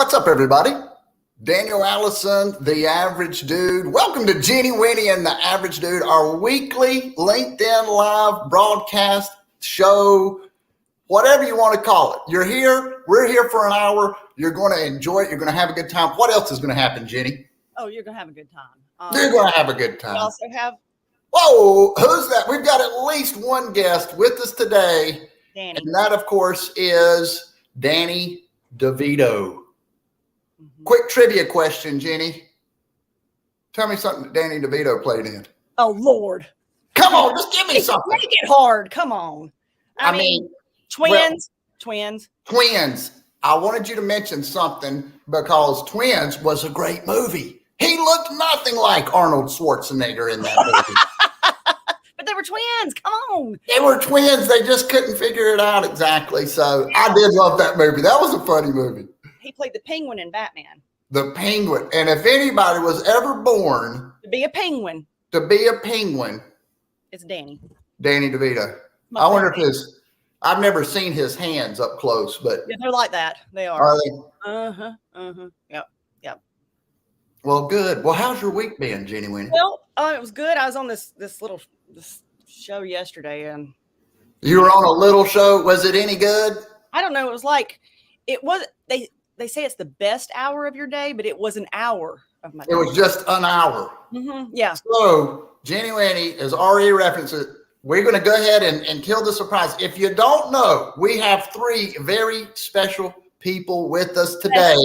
What's up, everybody? Daniel Allison, the Average Dude. Welcome to Jenny, Winny, and the Average Dude, our weekly LinkedIn Live broadcast show, whatever you want to call it. You're here. We're here for an hour. You're going to enjoy it. You're going to have a good time. What else is going to happen, Jenny? Oh, you're going to have a good time. You're going to have a good time. We also have... Whoa, who's that? We've got at least one guest with us today. Danny. And that, of course, is Danny DeVito. Quick trivia question, Jenny. Tell me something that Danny DeVito played in. Oh, Lord. Come on, just give me something. Make it hard. Come on. I mean, twins. Twins. I wanted you to mention something because Twins was a great movie. He looked nothing like Arnold Schwarzenegger in that movie. But they were twins. Come on. They were twins. They just couldn't figure it out exactly. So I did love that movie. That was a funny movie. He played the penguin in Batman. The penguin. And if anybody was ever born to be a penguin, it's Danny. Danny DeVito. I wonder if I've never seen his hands up close, but yeah, they're like that. They are. Are they? Yep. Well, good. Well, how's your week been, Jenny Winny? Well, it was good. I was on this show yesterday, and you were on a little show. Was it any good? I don't know. They say it's the best hour of your day, but it was an hour of my day. It was just an hour. Mm-hmm. Yeah. So Jenny Winny has already referenced it. We're going to go ahead and kill the surprise. If you don't know, we have three very special people with us today.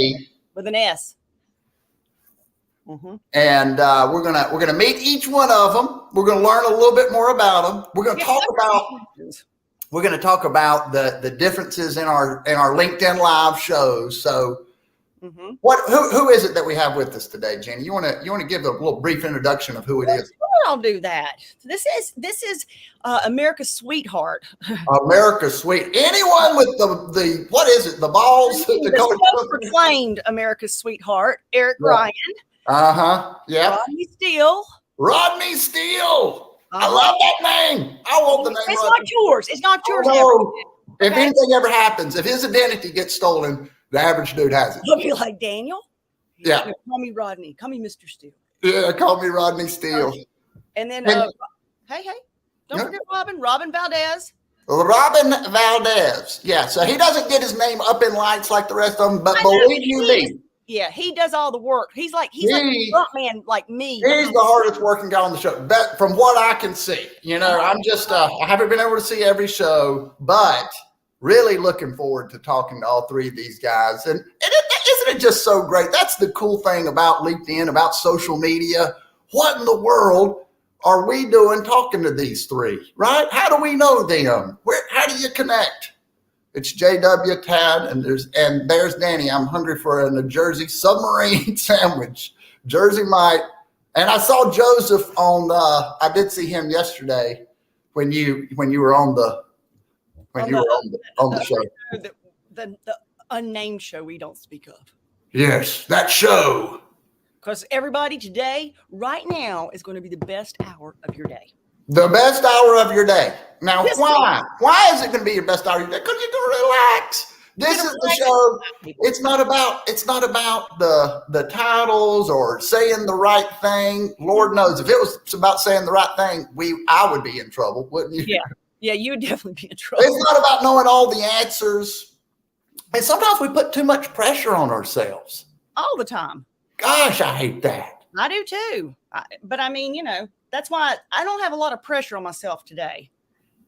With an S. Mm-hmm. And we're gonna meet each one of them. We're gonna learn a little bit more about them. We're gonna talk about the differences in our LinkedIn Live shows. So, who is it that we have with us today, Jenny? You want to give a little brief introduction of who it is? I'll do that. This is America's sweetheart. America's sweet. Anyone with the what is it? The balls. The proclaimed America's sweetheart, Eric Ryan. Yeah. Rodney Steele. I love that name. I want the name. It's not yours. It's not yours. If anything ever happens, if his identity gets stolen, the Average Dude has it. He'll be like, Daniel. Yeah. Call me Rodney. Call me Mr. Steele. Yeah, call me Rodney Steele. And then, hey, don't forget Robin Valdez. Robin Valdez. Yeah, so he doesn't get his name up in lights like the rest of them, but believe you me. Yeah, he does all the work. He's like a front man like me. He's the hardest working guy on the show. But from what I can see, I'm just I haven't been able to see every show, but really looking forward to talking to all three of these guys. And isn't it just so great? That's the cool thing about LinkedIn, about social media. What in the world are we doing talking to these three, right? How do we know them? How do you connect? It's JW Tad, and there's Danny. I'm hungry for a New Jersey submarine sandwich, Jersey Mite. And I saw Joseph on. I did see him yesterday when you were on the show. The unnamed show we don't speak of. Yes, that show. Because everybody today, right now, is going to be the best hour of your day. The best hour of your day. Now, why? Why is it going to be your best hour of your day? Because you're going to relax. This is the show. It's not about the titles or saying the right thing. Lord knows, if it was about saying the right thing, I would be in trouble, wouldn't you? Yeah, you would definitely be in trouble. It's not about knowing all the answers. And sometimes we put too much pressure on ourselves. All the time. Gosh, I hate that. I do too. But I mean, that's why I don't have a lot of pressure on myself today.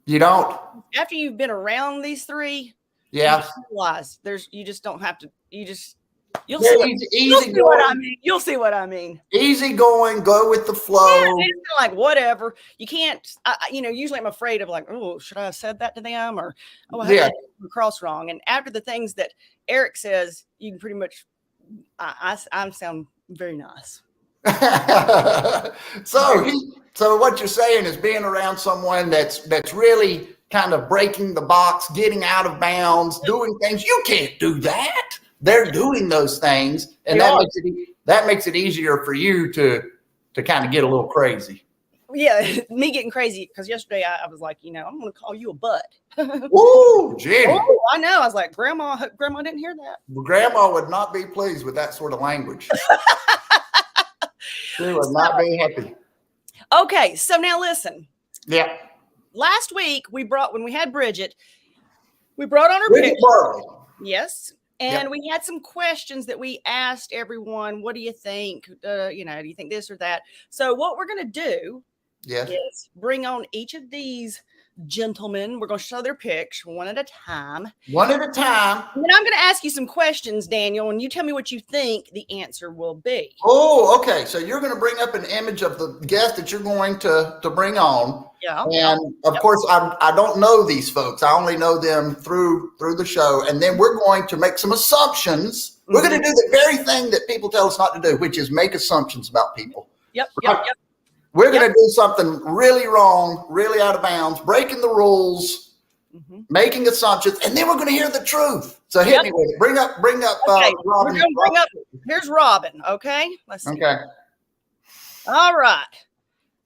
You don't? After you've been around these three, yeah. You just don't have to. You'll see what I mean. Easy going, go with the flow. Yeah, it's like whatever. You can't. Usually I'm afraid of like, oh, should I have said that to them or I have come across wrong. And after the things that Eric says, you can pretty much. I sound very nice. So what you're saying is being around someone that's really kind of breaking the box, getting out of bounds, doing things you can't do that. They're doing those things, and that makes it easier for you to kind of get a little crazy. Yeah, me getting crazy because yesterday I was like, I'm going to call you a butt. Woo, Jenny. Oh, I know. I was like, Grandma didn't hear that. Grandma would not be pleased with that sort of language. She would not be happy. Okay, so now listen. Yeah. Last week when we had Bridget, we brought on her Bridget picture. Barley. Yes. And we had some questions that we asked everyone. What do you think? Do you think this or that? So what we're going to do is bring on each of these gentlemen. We're going to show their pics one at a time. One at a time. And then I'm going to ask you some questions, Daniel, and you tell me what you think the answer will be. Oh, okay. So you're going to bring up an image of the guest that you're going to bring on. Yeah. And of course, I don't know these folks. I only know them through the show. And then we're going to make some assumptions. We're going to do the very thing that people tell us not to do, which is make assumptions about people. Yep. We're going to do something really wrong, really out of bounds, breaking the rules, making assumptions, and then we're going to hear the truth. So hit me with it. Bring up okay. Robin. We're going to bring up. Here's Robin. Okay. Let's see. Okay. All right.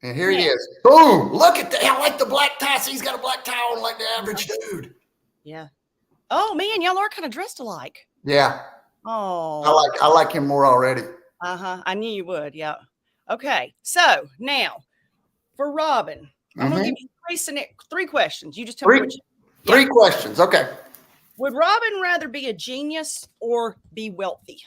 And here he is. Boom. Look at that. I like the black tie. So he's got a black tie on like the average dude. Yeah. Oh, man. Y'all are kind of dressed alike. Yeah. Oh. I like him more already. Uh-huh. I knew you would. Yeah. Okay. So now for Robin, I'm going to give you three questions. You just tell me which. Three questions. Okay. Would Robin rather be a genius or be wealthy?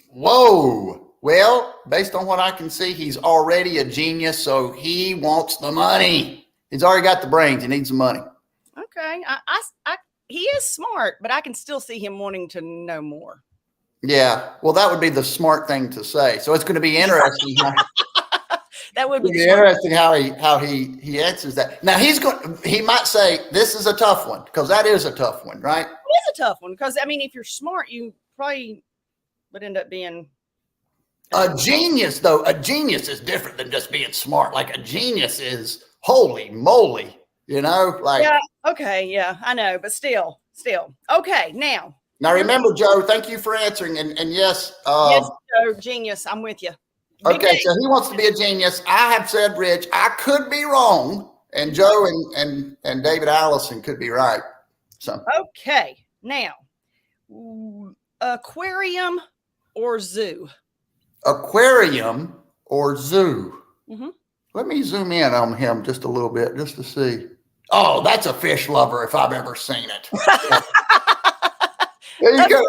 Whoa. Well, based on what I can see, he's already a genius, so he wants the money. He's already got the brains. He needs the money. Okay. He is smart, but I can still see him wanting to know more. Yeah. Well, that would be the smart thing to say. So it's going to be interesting. That would be interesting how he answers that. Now he might say this is a tough one because that is a tough one, right? It is a tough one because if you're smart, you probably would end up being a genius. Though a genius is different than just being smart. Like a genius is holy moly, like yeah. Okay, yeah, I know, but still. Okay, now remember, Joe. Thank you for answering. And yes, yes, Joe, genius. I'm with you. Okay, so he wants to be a genius. I have said, Rich, I could be wrong, and Joe and David Allison could be right. So okay, now aquarium or zoo? Aquarium or zoo? Let me zoom in on him just a little bit, just to see. Oh, that's a fish lover if I've ever seen it. There you go.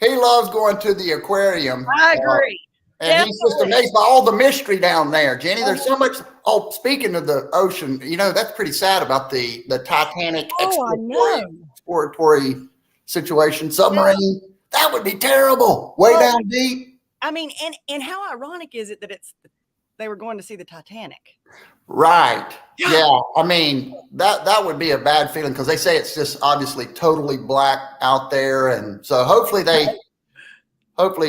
He loves going to the aquarium. I agree. And he's just amazed by all the mystery down there, Jenny. There's so much. Oh, speaking of the ocean, that's pretty sad about the Titanic exploratory situation, submarine. That would be terrible. Way down deep. I mean, and how ironic is it that they were going to see the Titanic? Right. Yeah. I mean, that would be a bad feeling because they say it's just obviously totally black out there. And so hopefully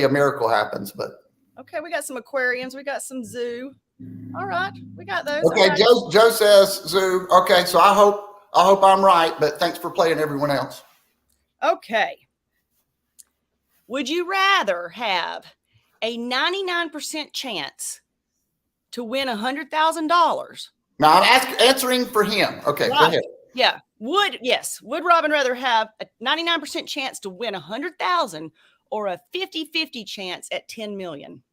a miracle happens, but. Okay, we got some aquariums. We got some zoo. All right, we got those. Okay, right. Joe says zoo. Okay, so I hope I'm right, but thanks for playing everyone else. Okay. Would you rather have a 99% chance to win $100,000? Now I'm answering for him. Okay, go ahead. Yeah. Would Robin rather have a 99% chance to win $100,000 or a 50-50 chance at 10 million?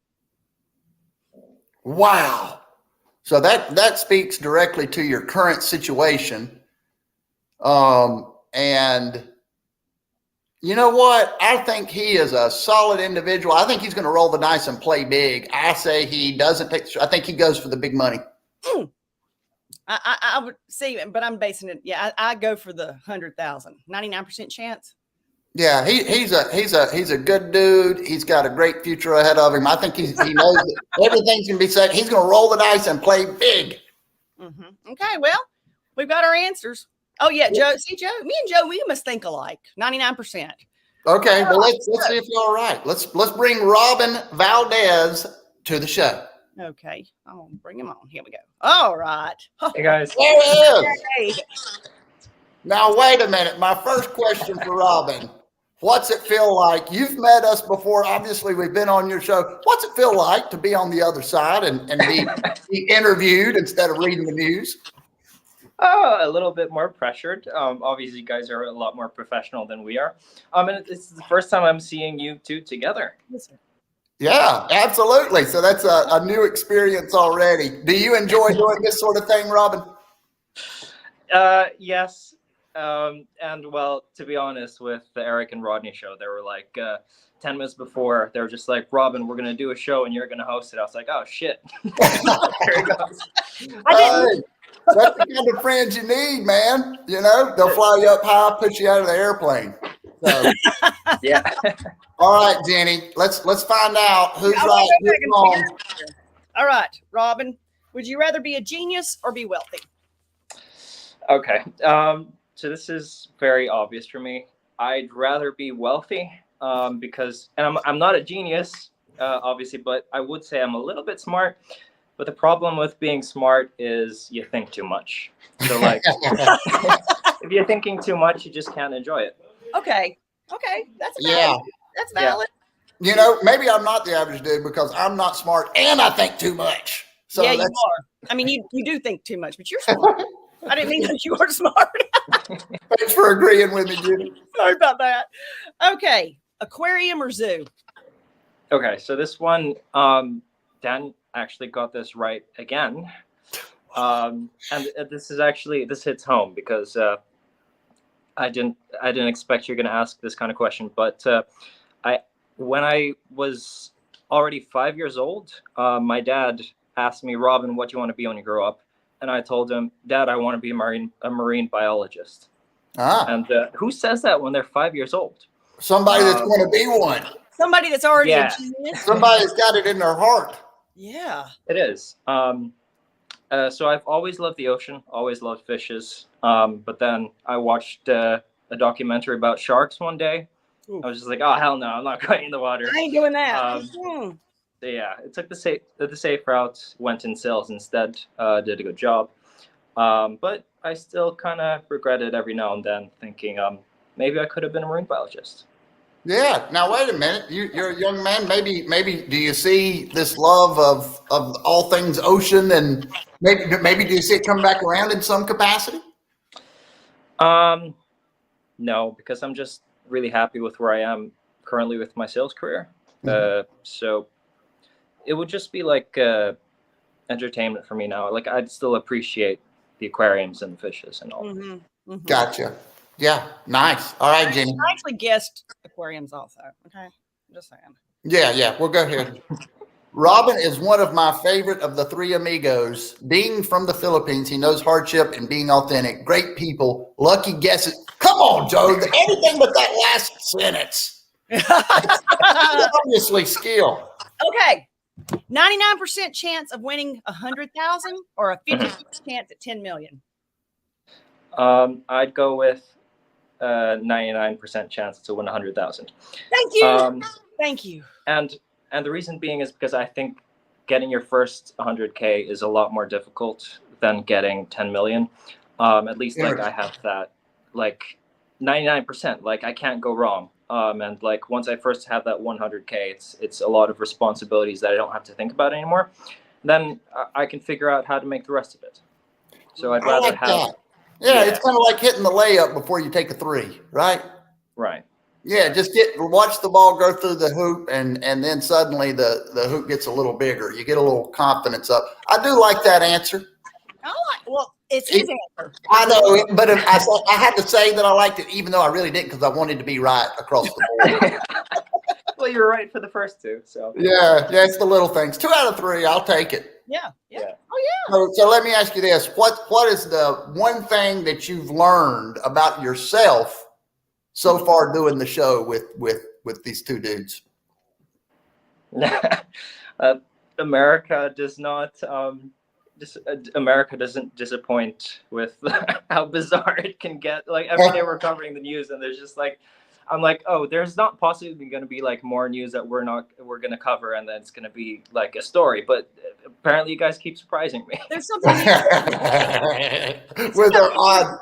Wow. So that speaks directly to your current situation. And you know what? I think he is a solid individual. I think he's going to roll the dice and play big. I say he doesn't take. I think he goes for the big money. I would see, but I'm basing it. Yeah, I go for the 100,000. 99% chance. Yeah, he's a good dude. He's got a great future ahead of him. I think he knows that everything's gonna be set. He's gonna roll the dice and play big. Okay, well, we've got our answers. Oh yeah, Joe. See, Joe, me and Joe, we must think alike. 99%. Okay, well let's see if you're all right. Let's bring Robin Valdez to the show. Okay, I'll bring him on. Here we go. All right. Hey guys. There he is. Now wait a minute. My first question for Robin. What's it feel like? You've met us before. Obviously, we've been on your show. What's it feel like to be on the other side and be interviewed instead of reading the news? Oh, a little bit more pressured. Obviously, you guys are a lot more professional than we are. And it's the first time I'm seeing you two together. Yeah, absolutely. So that's a new experience already. Do you enjoy doing this sort of thing, Robin? Yes. And well, to be honest, with the Eric and Rodney show, they were like 10 minutes before, they were just like, Robin, we're going to do a show and you're going to host it. I was like, oh, shit. Here it goes. That's the kind of friends you need, man. You know, they'll fly you up high, put you out of the airplane. So, yeah. All right, Jenny, let's find out who's right, who's wrong. All right, Robin, would you rather be a genius or be wealthy? Okay. So this is very obvious for me. I'd rather be wealthy because, and I'm not a genius, obviously, but I would say I'm a little bit smart. But the problem with being smart is you think too much. So like, if you're thinking too much, you just can't enjoy it. Okay, that's valid. That's valid. You know, maybe I'm not the average dude because I'm not smart and I think too much. So yeah, you are. I mean, you do think too much, but you're smart. I didn't mean that you are smart. Thanks for agreeing with me, Judy. Sorry about that. Okay, aquarium or zoo? Okay, so this one, Dan actually got this right again. And this hits home because I didn't expect you're going to ask this kind of question, but when I was already 5 years old, my dad asked me, Robin, what do you want to be when you grow up? And I told him, Dad, I want to be a marine biologist. And who says that when they're 5 years old? Somebody that's going to be one. Somebody that's already a genius. Somebody that's got it in their heart. Yeah. It is. So I've always loved the ocean, always loved fishes. But then I watched a documentary about sharks one day. Ooh. I was just like, oh, hell no, I'm not going in the water. I ain't doing that. So yeah, it took the safe route, went in sales instead, did a good job. But I still kind of regret it every now and then, thinking maybe I could have been a marine biologist. Yeah. Now wait a minute. You're a young man. Maybe do you see this love of all things ocean, and maybe do you see it come back around in some capacity? No, because I'm just really happy with where I am currently with my sales career. So it would just be like entertainment for me now. Like I'd still appreciate the aquariums and the fishes and all. Gotcha. Yeah, nice. All right, Jenny. I actually guessed aquariums also. Okay, just saying. Yeah. Well, go ahead. Robin is one of my favorite of the three amigos. Being from the Philippines, he knows hardship and being authentic. Great people. Lucky guesses. Come on, Joe. Anything but that last sentence. Obviously, skill. Okay. 99% chance of winning 100,000 or a 50% chance at 10 million? I'd go with 99% chance to win 100,000. Thank you. Thank you. And the reason being is because I think getting your first 100K is a lot more difficult than getting 10 million. At least like I have that like 99%, like I can't go wrong. And like once I first have that 100K, it's a lot of responsibilities that I don't have to think about anymore. Then I can figure out how to make the rest of it. So I'd rather have that. Yeah, it's kind of like hitting the layup before you take a three, right? Right. Yeah, just watch the ball go through the hoop, and then suddenly the hoop gets a little bigger. You get a little confidence up. I do like that answer. Well, it's his answer. I know, but I had to say that I liked it, even though I really didn't, because I wanted to be right across the board. Well, you were right for the first two, so. Yeah, it's the little things. 2 out of 3, I'll take it. Yeah. Oh, yeah. So let me ask you this. What is the one thing that you've learned about yourself so far doing the show with these two dudes? America does not America doesn't disappoint with how bizarre it can get. Like every day we're covering the news and there's just like, I'm like, oh, there's not possibly going to be like more news that we're going to cover, and then it's going to be like a story. But apparently, you guys keep surprising me. There's something with their odd.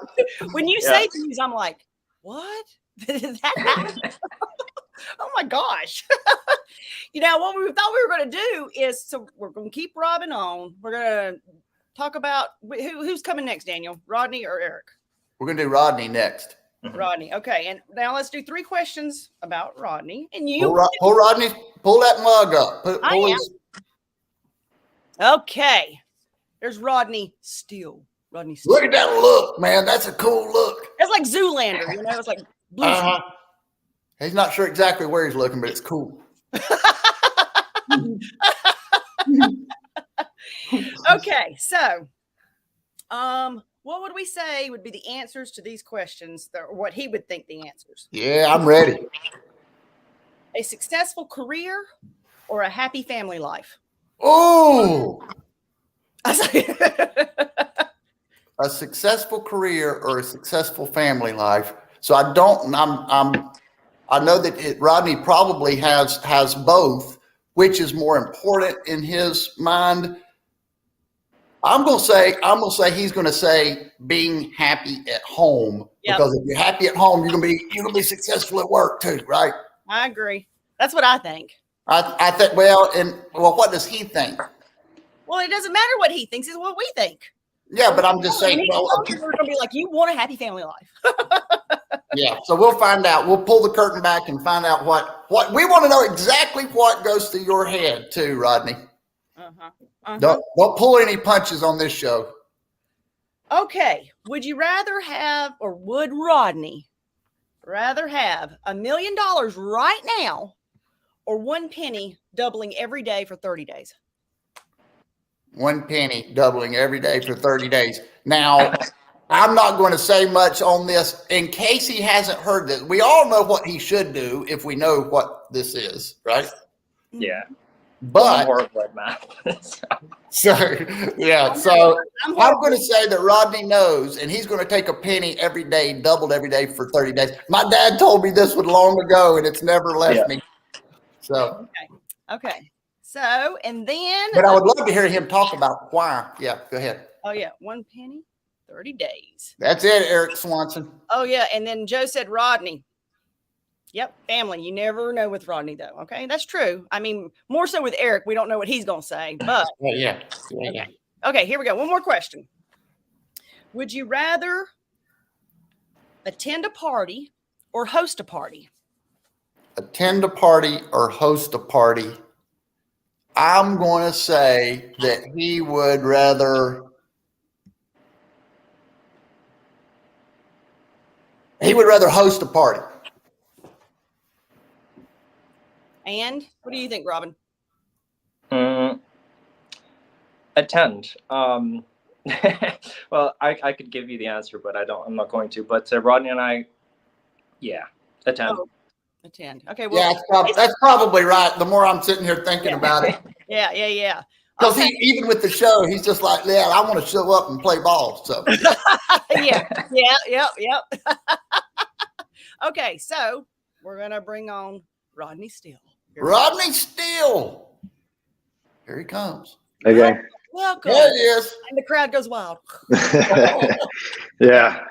When you say news, I'm like, what? Did that happen? Oh my gosh. What we thought we were going to do is, so we're going to keep Robin on. We're going to talk about who's coming next, Daniel, Rodney or Eric? We're going to do Rodney next. Rodney. Okay. And now let's do 3 questions about Rodney. And you pull Rodney, pull that mug up. Pull his... Okay. There's Rodney Steele. Look at that look, man. That's a cool look. It's like Zoolander, It's like blue. He's not sure exactly where he's looking, but it's cool. Okay, so what would we say would be the answers to these questions, or what he would think the answers? Yeah, I'm ready. A successful career or a happy family life? Oh, a successful career or a successful family life. So I know that Rodney probably has both. Which is more important in his mind? I'm gonna say he's gonna say being happy at home. Yep. Because if you're happy at home, you're gonna be successful at work too, right? I agree. That's what I think. I think. Well, what does he think? Well, it doesn't matter what he thinks; it's what we think. Yeah, but I'm just saying. We're gonna be like, you want a happy family life. Yeah, so we'll find out. We'll pull the curtain back and find out what we want to know exactly what goes through your head too, Rodney. Don't pull any punches on this show. Okay. Would you rather have, or would Rodney rather have $1 million right now, or 1 penny doubling every day for 30 days? 1 penny doubling every day for 30 days. Now, I'm not going to say much on this in case he hasn't heard this. We all know what he should do if we know what this is, right? Yeah. But I'm horrible at math. So I'm going to say that Rodney knows, and he's going to take a penny every day, doubled every day for 30 days. My dad told me this one long ago, and it's never left me. So okay. So, and then, but I would love to hear him talk about why. Yeah, go ahead. Oh yeah, 1 penny, 30 days. That's it, Eric Swanson. Oh yeah, and then Joe said Rodney. Yep, family. You never know with Rodney though. Okay, that's true. I mean, more so with Eric, we don't know what he's going to say. But yeah. Okay, here we go. One more question. Would you rather attend a party or host a party? Attend a party or host a party. I'm going to say that he would rather. He would rather host a party. And what do you think, Robin? Attend. Well, I could give you the answer, but I'm not going to. But Rodney and I, attend. Oh, attend. Okay. Well, yeah, that's probably right. The more I'm sitting here thinking about it. Yeah. Because even with the show, he's just like, yeah, I want to show up and play ball. So. Yep. Okay, so we're gonna bring on Rodney Steele. Rodney Steele. Here he comes. Okay. Welcome. There he is. And the crowd goes wild. Yeah.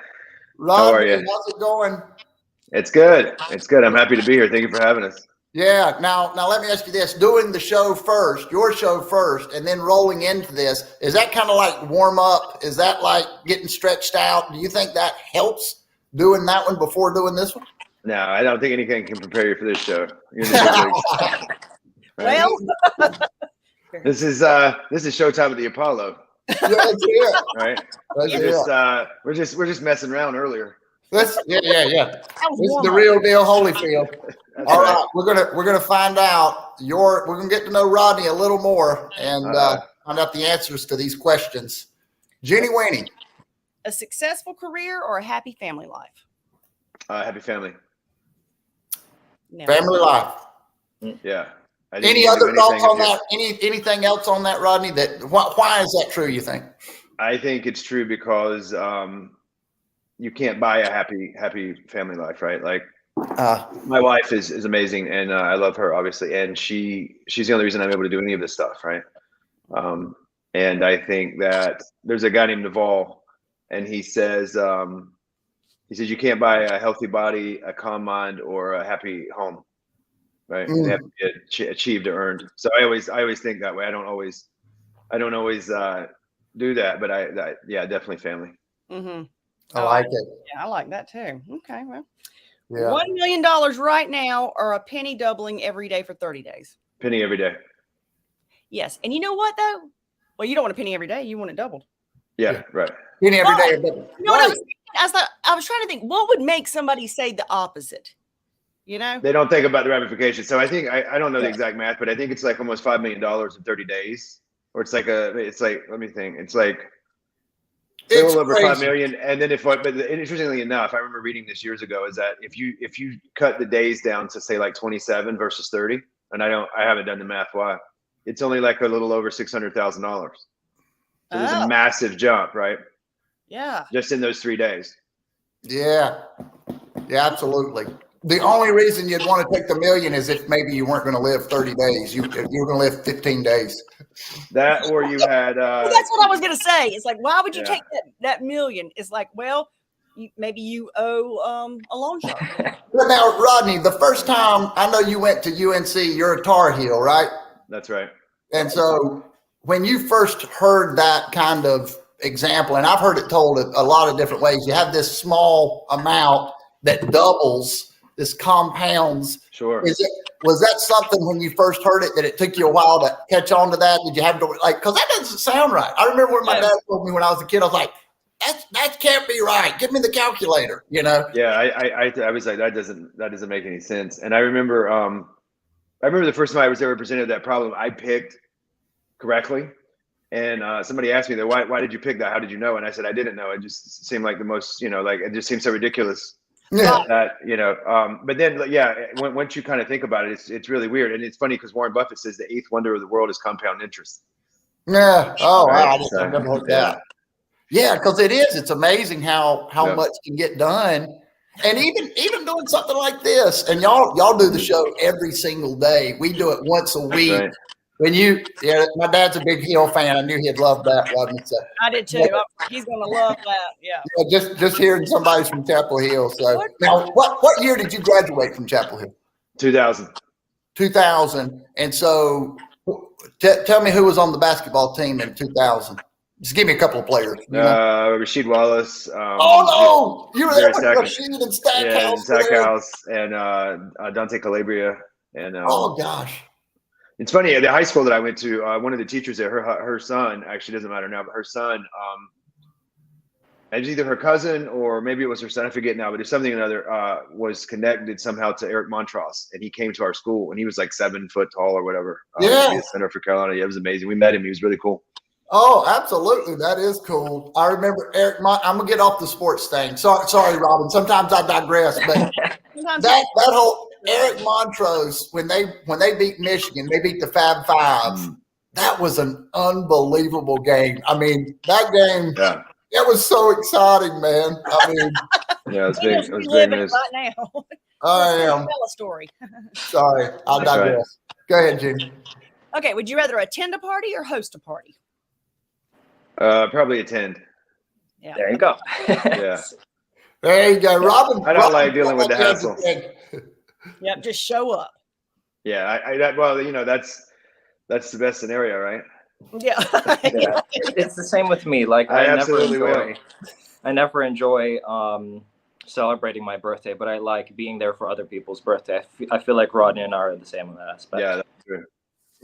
Rodney, how are you? How's it going? It's good. It's good. I'm happy to be here. Thank you for having us. Yeah. Now let me ask you this. Doing the show first, your show first, and then rolling into this, is that kind of like warm up? Is that like getting stretched out? Do you think that helps doing that one before doing this one? No, I don't think anything can prepare you for this show. You're the Well, this is Showtime at the Apollo. Yeah, that's it. Right? We're just messing around earlier. Yeah. This is the real deal, Holyfield. All right, we're gonna find out we're gonna get to know Rodney a little more and find out the answers to these questions. Jenny Winny. A successful career or a happy family life? Happy family. No. Family life. Yeah. Any other thoughts on that? Anything else on that, Rodney? Why is that true, you think? I think it's true because you can't buy a happy family life, right? Like my wife is amazing and I love her obviously, and she's the only reason I'm able to do any of this stuff, right? And I think that there's a guy named Naval, and he says He says you can't buy a healthy body, a calm mind, or a happy home, right? They have to be achieved or earned. So I always think that way. I don't always do that, but yeah, definitely family. Mm-hmm. I like it. Yeah, I like that too. Okay, well, Yeah. $1 million right now, or a penny doubling every day for 30 days. Penny every day. Yes, and you know what though? Well, you don't want a penny every day. You want it doubled. Yeah, right. Penny every day. You know what I was thinking? I was trying to think, what would make somebody say the opposite? You know, they don't think about the ramifications. So I think I don't know the exact math, but I think it's like almost $5 million in 30 days, or it's like let me think. It's like a little over 5 million. And then but interestingly enough, I remember reading this years ago, is that if you cut the days down to say like 27 versus 30, and I haven't done the math. Why? It's only like a little over $600,000. So there's a massive jump, right? Yeah. Just in those 3 days. Yeah. Yeah, absolutely. The only reason you'd want to take the million is if maybe you weren't going to live 30 days. If you were going to live 15 days. That, or you had. Well, that's what I was going to say. It's like, why would you take that million? It's like, well, maybe you owe a loan shark. But now, Rodney, the first time I know you went to UNC, you're a Tar Heel, right? That's right. And so when you first heard that kind of example, and I've heard it told a lot of different ways, you have this small amount that doubles, this compounds. Sure. Was that something when you first heard it that it took you a while to catch on to that? Did you have to because that doesn't sound right. I remember when my dad told me when I was a kid, I was like, that can't be right. Give me the calculator, you know? Yeah, I was like, that doesn't make any sense. And I remember the first time I was ever presented that problem, I picked correctly. And somebody asked me that, why did you pick that? How did you know? And I said, I didn't know. It just seemed like the most, like it just seemed so ridiculous. Yeah. That, but then, once you kind of think about it, it's really weird. And it's funny because Warren Buffett says the eighth wonder of the world is compound interest. Yeah. Oh, right? wow. I never heard that. Yeah, because it is. It's amazing how much can get done. And even doing something like this, and y'all do the show every single day. We do it once a week. Right. My dad's a big Hill fan. I knew he'd love that, wasn't he? So, I did too. He's gonna love that. Yeah. Just hearing somebody's from Chapel Hill. So now, what year did you graduate from Chapel Hill? 2000. 2000. And so, tell me who was on the basketball team in 2000. Just give me a couple of players. Rasheed Wallace. Oh no, you were there with Rasheed and Stackhouse. Yeah, Stackhouse and Dante Calabria. And oh gosh. It's funny, at the high school that I went to, one of the teachers there, her son, actually doesn't matter now, but her son, it was either her cousin or maybe it was her son, I forget now, but there's something or another, was connected somehow to Eric Montross, and he came to our school, and he was like 7 foot tall or whatever. Yeah. Center for Carolina. Yeah, it was amazing. We met him. He was really cool. Oh, absolutely. That is cool. I remember Eric. I'm gonna get off the sports thing. Sorry, Robin. Sometimes I digress, but that whole Eric Montrose when they beat Michigan, they beat the Fab Five. That was an unbelievable game. I mean, that game. Yeah. It was so exciting, man. I mean, yeah, it was big. It was big news. Right now. I am. Tell a story. Sorry, I digress. Right. Go ahead, Jim. Okay, would you rather attend a party or host a party? Probably attend. Yeah. There you go. Yeah. There you go, Robin. I don't like dealing with the hassle. Yep, just show up. Yeah, that's the best scenario, right? Yeah. Yeah. It's the same with me. Like I never enjoy celebrating my birthday, but I like being there for other people's birthday. I feel like Rodney and I are the same on that aspect. Yeah, that's true.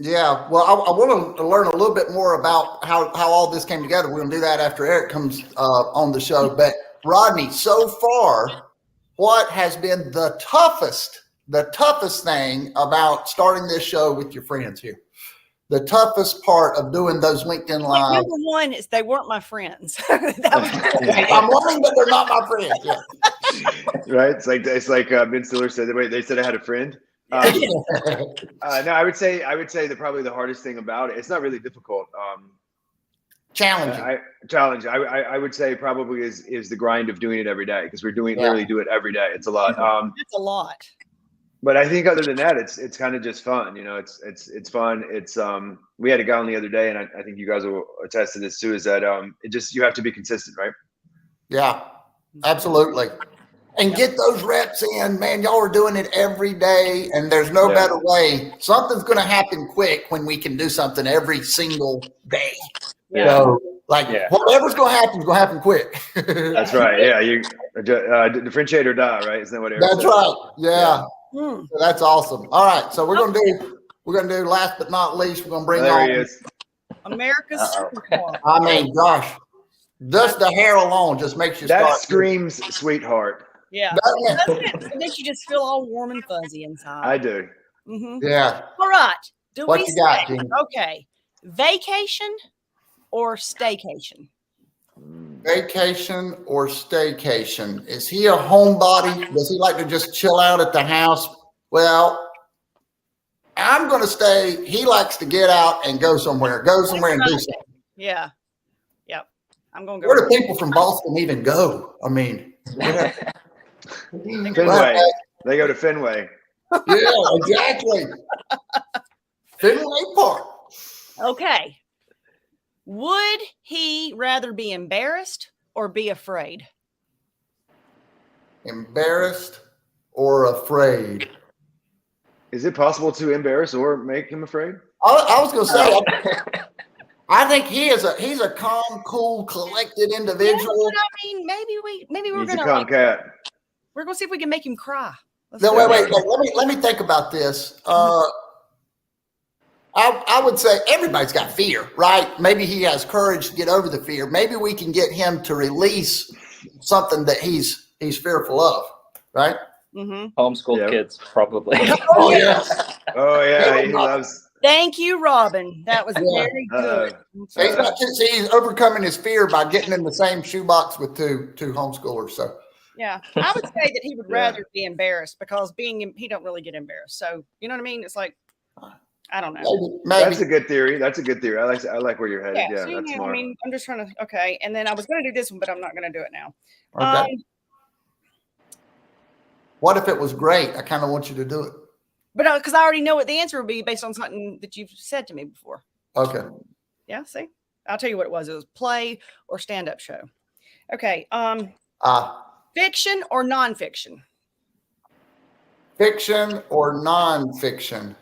Yeah, well, I want to learn a little bit more about how all this came together. We're going to do that after Eric comes on the show. But Rodney, so far, what has been the toughest thing about starting this show with your friends here? The toughest part of doing those LinkedIn Live. Number one is they weren't my friends. I'm learning that they're not my friends. Yeah. Right? It's like Ben Stiller said. They said I had a friend. No, I would say that probably the hardest thing about it. It's not really difficult. Challenging. I would say probably is the grind of doing it every day, because we're literally do it every day. It's a lot. It's a lot. But I think other than that, it's kind of just fun. It's fun. It's we had a guy on the other day, and I think you guys will attest to this too. Is that you have to be consistent, right? Yeah. Absolutely. And get those reps in, man. Y'all are doing it every day, and there's no better way. Something's going to happen quick when we can do something every single day. So, whatever's going to happen is going to happen quick. That's right. Yeah, you differentiate or die, right? Isn't that what Eric That's said? right. Yeah. So that's awesome. All right, so we're gonna do last but not least. We're gonna bring there on. He is. America's superstar. I mean, gosh, just the hair alone just makes you. That screams sweetheart. Yeah, it makes you just feel all warm and fuzzy inside. I do. Yeah. All right. What you got, Jimmy? Okay, vacation or staycation? Vacation or staycation? Is he a homebody? Does he like to just chill out at the house? Well, I'm going to stay. He likes to get out and go somewhere and do something. Yeah. Yep. I'm going to go. Where do people from Boston even go? I mean, Fenway. They go to Fenway. Yeah, exactly. Fenway Park. Okay. Would he rather be embarrassed or be afraid? Embarrassed or afraid? Is it possible to embarrass or make him afraid? I was going to say, I think he's a calm, cool, collected individual. Yeah, I mean, maybe we're He's gonna a calm cat. we're gonna see if we can make him cry. No, wait. Let me think about this. I would say everybody's got fear, right? Maybe he has courage to get over the fear. Maybe we can get him to release something that he's fearful of, right? Homeschooled kids, probably. Oh yes. Oh yeah, he loves. Thank you, Robin. That was very good. He's overcoming his fear by getting in the same shoebox with two homeschoolers. So yeah, I would say that he would rather be embarrassed because he don't really get embarrassed. So you know what I mean? It's like I don't know. Maybe. That's a good theory. I like where you're headed. Yeah, so, that's smart. I mean, I'm just trying to. Okay, and then I was going to do this one, but I'm not going to do it now. Okay. What if it was great? I kind of want you to do it. But because I already know what the answer would be based on something that you've said to me before. Okay. Yeah, see? I'll tell you what it was. It was play or stand-up show. Okay. Fiction or nonfiction? Fiction or nonfiction?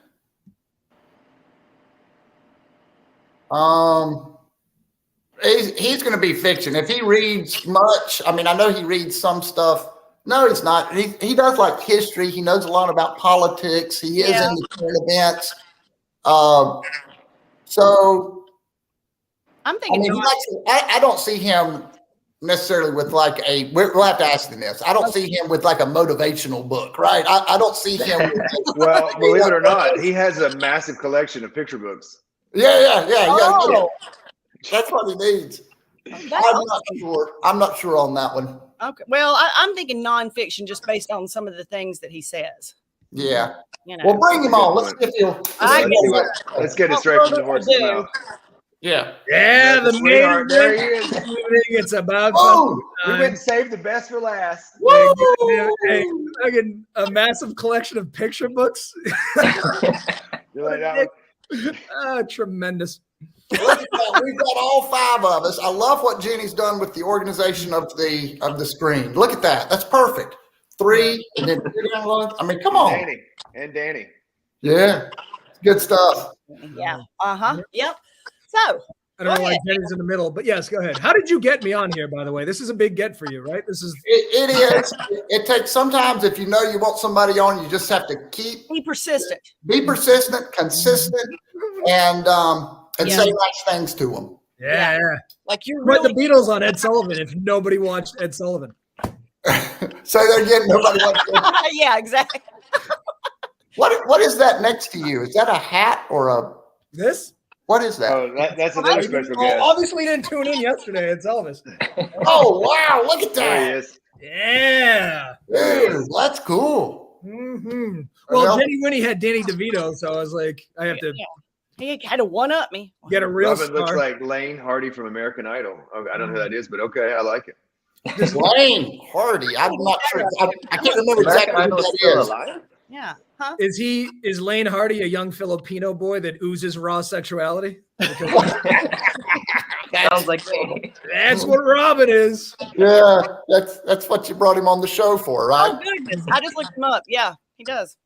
He's going to be fiction. If he reads much, I mean, I know he reads some stuff. No, he's not. He does like history. He knows a lot about politics. He is in the current events. So I'm thinking. I don't see him necessarily with like we'll have to ask him this. I don't see him with like a motivational book, right? I don't see him. Well, believe it or not, he has a massive collection of picture books. Yeah. That's what he needs. I'm not sure on that one. Okay. Well, I'm thinking nonfiction just based on some of the things that he says. Yeah. You know. Well, bring him on. Let's see if he'll. Let's get it straight from the horse's mouth. Yeah. Yeah, the main there he is. It's about. We went and saved the best for last. A massive collection of picture books. Tremendous. We've got all five of us. I love what Jenny's done with the organization of the screen. Look at that. That's perfect. 3 and then I mean, come on. Danny. Yeah. Good stuff. Yeah. Yep. So I don't know why Jenny's in the middle, but yes, go ahead. How did you get me on here, by the way? This is a big get for you, right? This is it is. It takes sometimes if you know you want somebody on, you just have to be persistent, consistent, and say nice things to them. Yeah. Like you're put the Beatles on Ed Sullivan if nobody watched Ed Sullivan. So they're getting nobody watched Ed. Yeah, exactly. What is that next to you? Is that a hat or a this? What is that? Oh, that's another special guest. Obviously, you didn't tune in yesterday. It's Elvis. Oh, wow. Look at that. There he is. Yeah. Dude, that's cool. Mm-hmm. Well, Jenny Winny had Danny DeVito, so I was like, I have to. He had to one-up me. Get a real Robin star. looks like Lane Hardy from American Idol. Okay, I don't know who that is, but okay, I like it. Lane Hardy. I'm not sure. I can't remember exactly who that is. Alive? Yeah. Huh? Is Lane Hardy a young Filipino boy that oozes raw sexuality? Sounds like me. That's what Robin is. Yeah, that's what you brought him on the show for, right? Oh goodness, I just looked him up. Yeah, he does.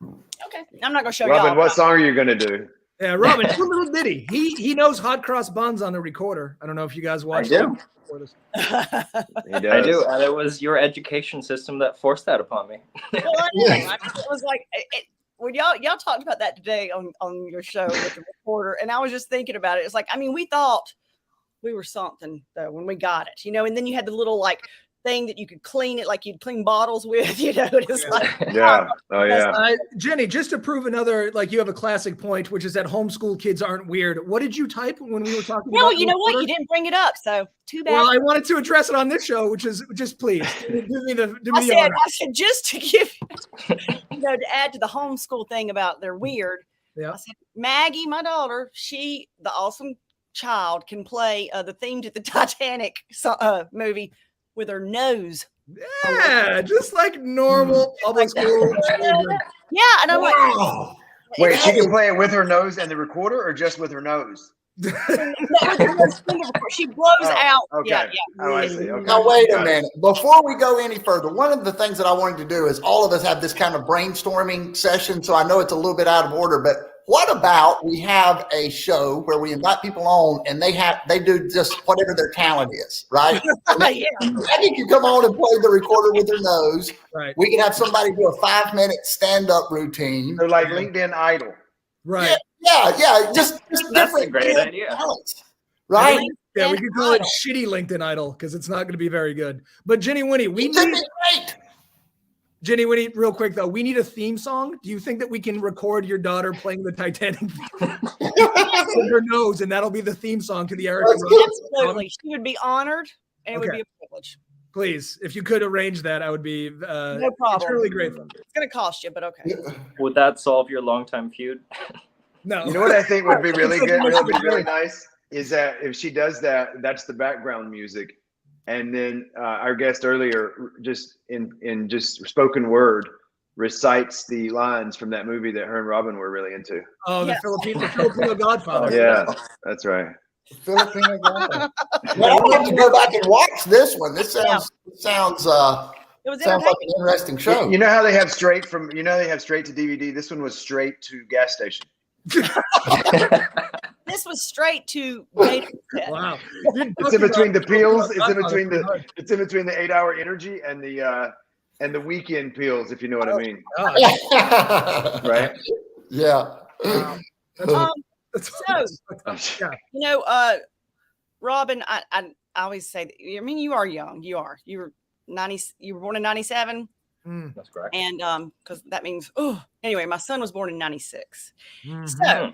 Okay, I'm not gonna show Robin, y'all. what song are you gonna do? Yeah, Robin, do a little ditty. He knows hot cross buns on the recorder. I don't know if you guys watched I do. He does. I do, and it was your education system that forced that upon me. Well, I know. I mean, it was like when y'all talked about that today on your show with the reporter, and I was just thinking about it. It's like, I mean, we thought we were something though when we got it, and then you had the little like thing that you could clean it like you'd clean bottles with, It's like, Yeah. Oh yeah. Jenny, just to prove another, like you have a classic point, which is that homeschool kids aren't weird. What did you type when we were talking? No, about you know what? You didn't bring it up, so too bad. Well, I wanted to address it on this show, which is just please do me the I said just to give, to add to the homeschool thing about they're weird. Yeah. I said Maggie, my daughter, the awesome child, can play the theme to the Titanic movie with her nose. Yeah, just like normal public school children. Yeah, and I'm like, Wait, she can play it with her nose and the recorder, or just with her nose? She blows out. Okay. Yeah. Oh, I see. Okay. Now, wait a minute. Before we go any further, one of the things that I wanted to do is all of us have this kind of brainstorming session. So I know it's a little bit out of order, but what about we have a show where we invite people on and they do just whatever their talent is, right? Yeah. Maggie can come on and play the recorder with her nose. Right. We can have somebody do a 5-minute stand-up routine. So like LinkedIn Idol. Right. Yeah. Just That's different a great idea. talents, right? Yeah, we could call it shitty LinkedIn Idol because it's not going to be very good. But Jenny Winny, Great. Jenny Winny, real quick though, we need a theme song. Do you think that we can record your daughter playing the Titanic with her nose, and that'll be the theme song to the Eric? Absolutely, she would be honored, and it would be a privilege. Please, if you could arrange that, I would be no problem. Truly grateful. It's going to cost you, but okay. Would that solve your longtime feud? No. You know what I think would be really good, really nice, is that if she does that, that's the background music. And then our guest earlier, just in just spoken word, recites the lines from that movie that her and Robin were really into. Oh, the Filipino Godfather. Yeah, that's right. Filipino Godfather. Well, I have to go back and watch this one. This sounds sounds like an interesting show. You know how they have straight to DVD? This one was straight to gas station. This was straight to Wow. It's in between the peels. It's in between the 8-hour energy and the weekend peels, if you know what I mean. Right? Yeah. Robin, I always say that, I mean, you are young. You were 90. You were born in 97. That's correct. And because that means anyway, my son was born in 96. Mm-hmm. So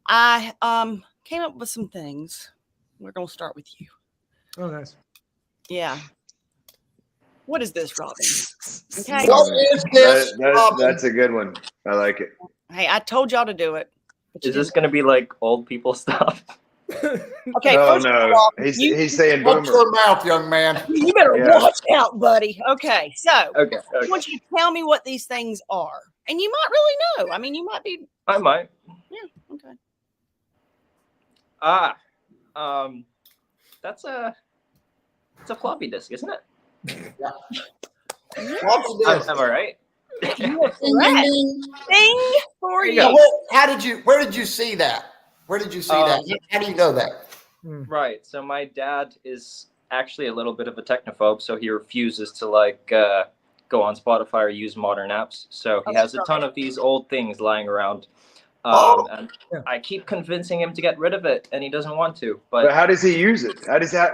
I came up with some things. We're gonna start with you. Oh, nice. Yeah. What is this, Robin? Okay. What is this, Robin? That's a good one. I like it. Hey, I told y'all to do it. Is this going to be like old people stuff? Okay. No. He's saying Watch boomer. your mouth, young man. You better watch out, buddy. Okay. So Okay. I want you to tell me what these things are. And you might really know. I mean, you might be. I might. Yeah. Okay. It's a floppy disk, isn't it? Yeah. Watch this. Am I right? You are correct. Thing for you. Now, where did you see that? Where did you see that? How do you know that? Right. So my dad is actually a little bit of a technophobe, so he refuses to go on Spotify or use modern apps. So he has a ton of these old things lying around. And I keep convincing him to get rid of it, and he doesn't want to. But how does he use it?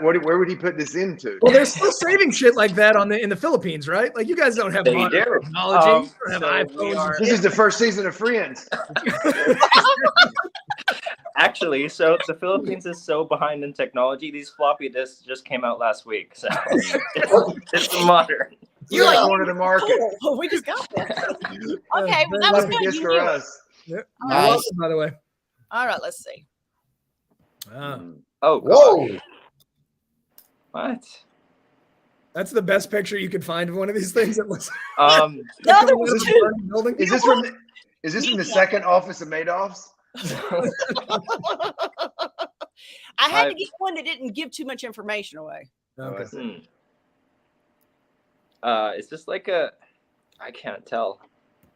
Where would he put this into? Well, they're still saving shit like that in the Philippines, right? Like you guys don't have modern technology. You don't have iPhones. This is the first season of Friends. Actually, so the Philippines is so behind in technology. These floppy disks just came out last week, so it's modern. You're like one of the market. Cool. We just got that. Okay, well, that was Floppy good. disk You for knew it. us. Yep. Nice. Awesome, by the way. All right, let's see. Oh, Whoa. gosh. What? That's the best picture you could find of one of these things. That looks. The other one too. Is this from the second office of Madoff's? I had to get one that didn't give too much information away. Okay. Is this like a? I can't tell.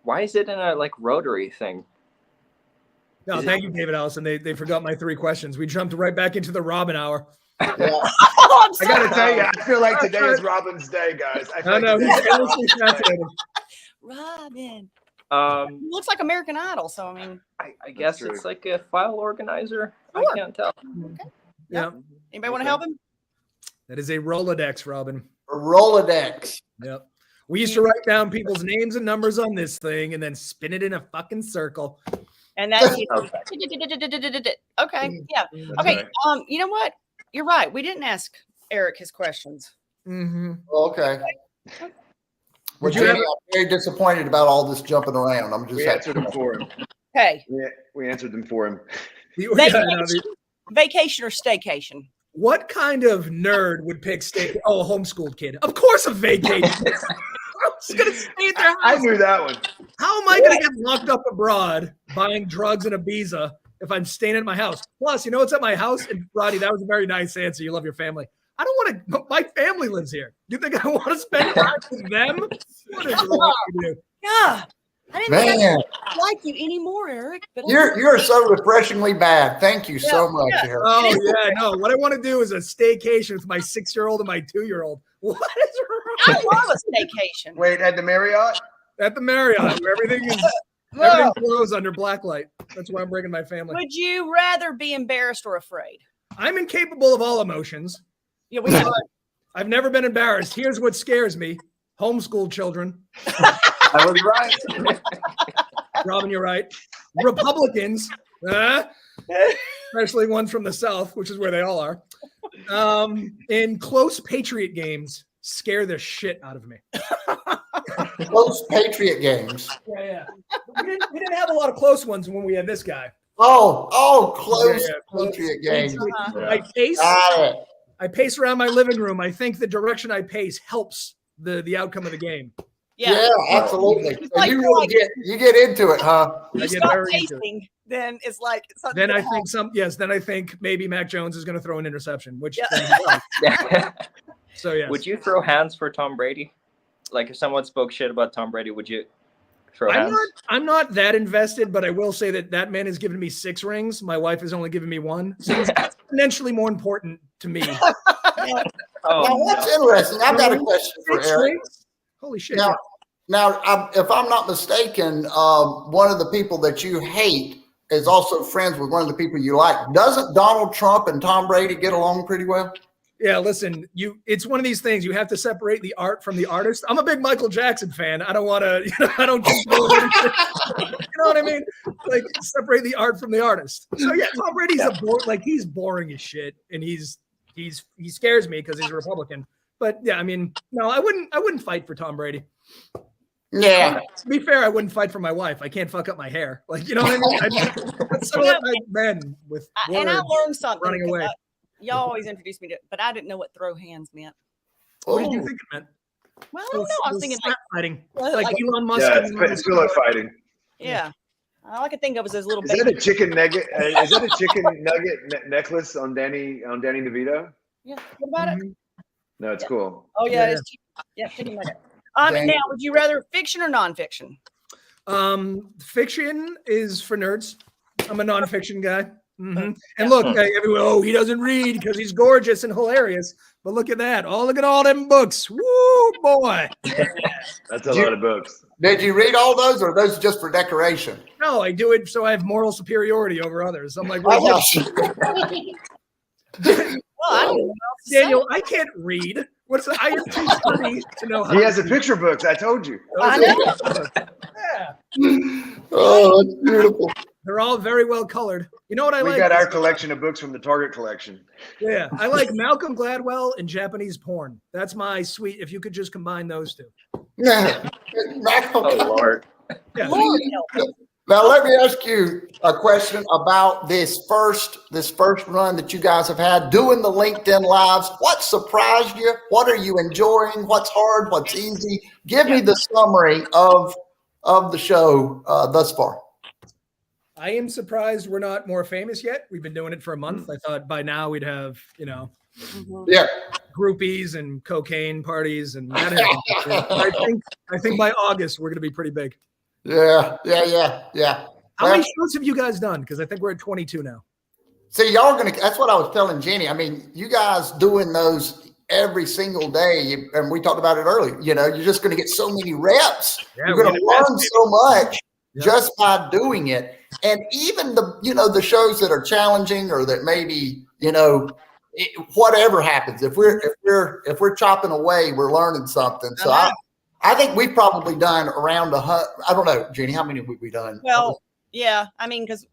Why is it in a like rotary thing? No, thank you, David Allison. They forgot my 3 questions. We jumped right back into the Robin hour. Yeah. Oh, I gotta tell you, I feel like today is Robin's day, guys. I know he's endlessly fascinating. Robin. Um, Looks like American Idol, so I mean, I guess true. it's like a file organizer. Sure. I can't tell. okay. Yeah, Anybody want to help him? that is a Rolodex, Robin. A Rolodex. Yep. We used to write down people's names and numbers on this thing and then spin it in a fucking circle. And that's Okay. okay. Yeah. Okay. right. You know what? You're right. We didn't ask Eric his questions. Mm-hmm. Okay. Well, Did you Jenny, ever- I'm very disappointed about all this jumping around. I'm just We answered them for him. Okay. We answered them for him. Vacation or staycation? What kind of nerd would pick steak? Oh, a homeschooled kid. Of course, a vacation. I'm just gonna stay at their house. I knew that one. How am I gonna get locked up abroad buying drugs in Ibiza if I'm staying at my house? Plus, you know what's at my house? And Roddy, that was a very nice answer. You love your family. I don't want to. My family lives here. Do you think I want to spend time with them? What is wrong with you? Yeah. I didn't think Man, I like you anymore, Eric. But you're so refreshingly bad. Thank you so much, yeah. Eric. Oh yeah, no. What I want to do is a staycation with my 6-year-old and my 2-year-old. What is I wrong? love a staycation. Wait, at the Marriott? At the Marriott, where everything glows under blacklight. That's where I'm bringing my family. Would you rather be embarrassed or afraid? I'm incapable of all emotions. Yeah, we know. I've never been embarrassed. Here's what scares me: homeschool children. I was right. Robin, you're right. Republicans, especially ones from the South, which is where they all are, in close Patriot games, scare the shit out of me. Close Patriot games. Yeah. We didn't have a lot of close ones when we had this guy. Close Yeah, close. Patriot games. I pace around my living room. I think the direction I pace helps the outcome of the game. Yeah, absolutely. It's So like you you're really get into it, huh? You I get stop very into it. pacing, then it's like something Then I gonna think Then I think maybe Mac Jones is going to throw an interception, which. Yeah. So yeah. Would you throw hands for Tom Brady? Like if someone spoke shit about Tom Brady, would you throw hands? I'm not that invested, but I will say that man has given me 6 rings. My wife has only given me 1. So it's exponentially more important to me. Now, what's interesting, I've got a question for 6 Eric. rings? Holy shit. Now, if I'm not mistaken, one of the people that you hate is also friends with one of the people you like. Doesn't Donald Trump and Tom Brady get along pretty well? Yeah, listen, it's one of these things. You have to separate the art from the artist. I'm a big Michael Jackson fan. I don't want to, I don't just you know what I mean? Like separate the art from the artist. So yeah, Tom Brady's he's boring as shit, and he scares me because he's a Republican. But yeah, I mean, no, I wouldn't fight for Tom Brady. Yeah. To be fair, I wouldn't fight for my wife. I can't fuck up my hair. Like, you know what I mean? I'd settle up my men with and I learned something. running away. Y'all always introduced me to it, but I didn't know what throw hands meant. What did you think it meant? Well, I don't know. I was thinking slap fighting. like Like Elon Musk. Yeah, it's pillow fighting. yeah. All I could think of was those little Is that a chicken nugget? Is that a chicken nugget necklace on Danny DeVito? Yeah. What about it? No, it's cool. Oh yeah, Yeah. it's chicken nugget. Dang. Now, would you rather fiction or nonfiction? Fiction is for nerds. I'm a nonfiction guy. Mm-hmm. And look, everyone, he doesn't read because he's gorgeous and hilarious. But look at that. Look at all them books. Woo, boy. That's a lot of books. Did you read all those, or are those just for decoration? No, I do it so I have moral superiority over others. I'm like, I well, I don't know. Daniel, I can't read. I am too funny to know how He to has a read. picture books. I told you. I know. Yeah. Oh, that's beautiful. They're all very well colored. You know what I We like? got our collection of books from the Target collection. Yeah, I like Malcolm Gladwell and Japanese porn. That's my sweet. If you could just combine those 2. Yeah. Oh Lord. Yeah. Lord help. Now let me ask you a question about this first run that you guys have had doing the LinkedIn Lives. What surprised you? What are you enjoying? What's hard? What's easy? Give me the summary of the show thus far. I am surprised we're not more famous yet. We've been doing it for a month. I thought by now we'd have, Yeah. groupies and cocaine parties and that. I think by August we're going to be pretty big. Yeah. How many shows have you guys done? Because I think we're at 22 now. See, that's what I was telling Jenny. I mean, you guys doing those every single day, and we talked about it earlier, you're just going to get so many reps. Yeah, you're going to learn so much just by doing it. And even the shows that are challenging or that maybe, whatever happens, if we're chopping away, we're learning something. So I think we've probably done around 100. I don't know, Jenny, how many have we done? Well, yeah, I mean, because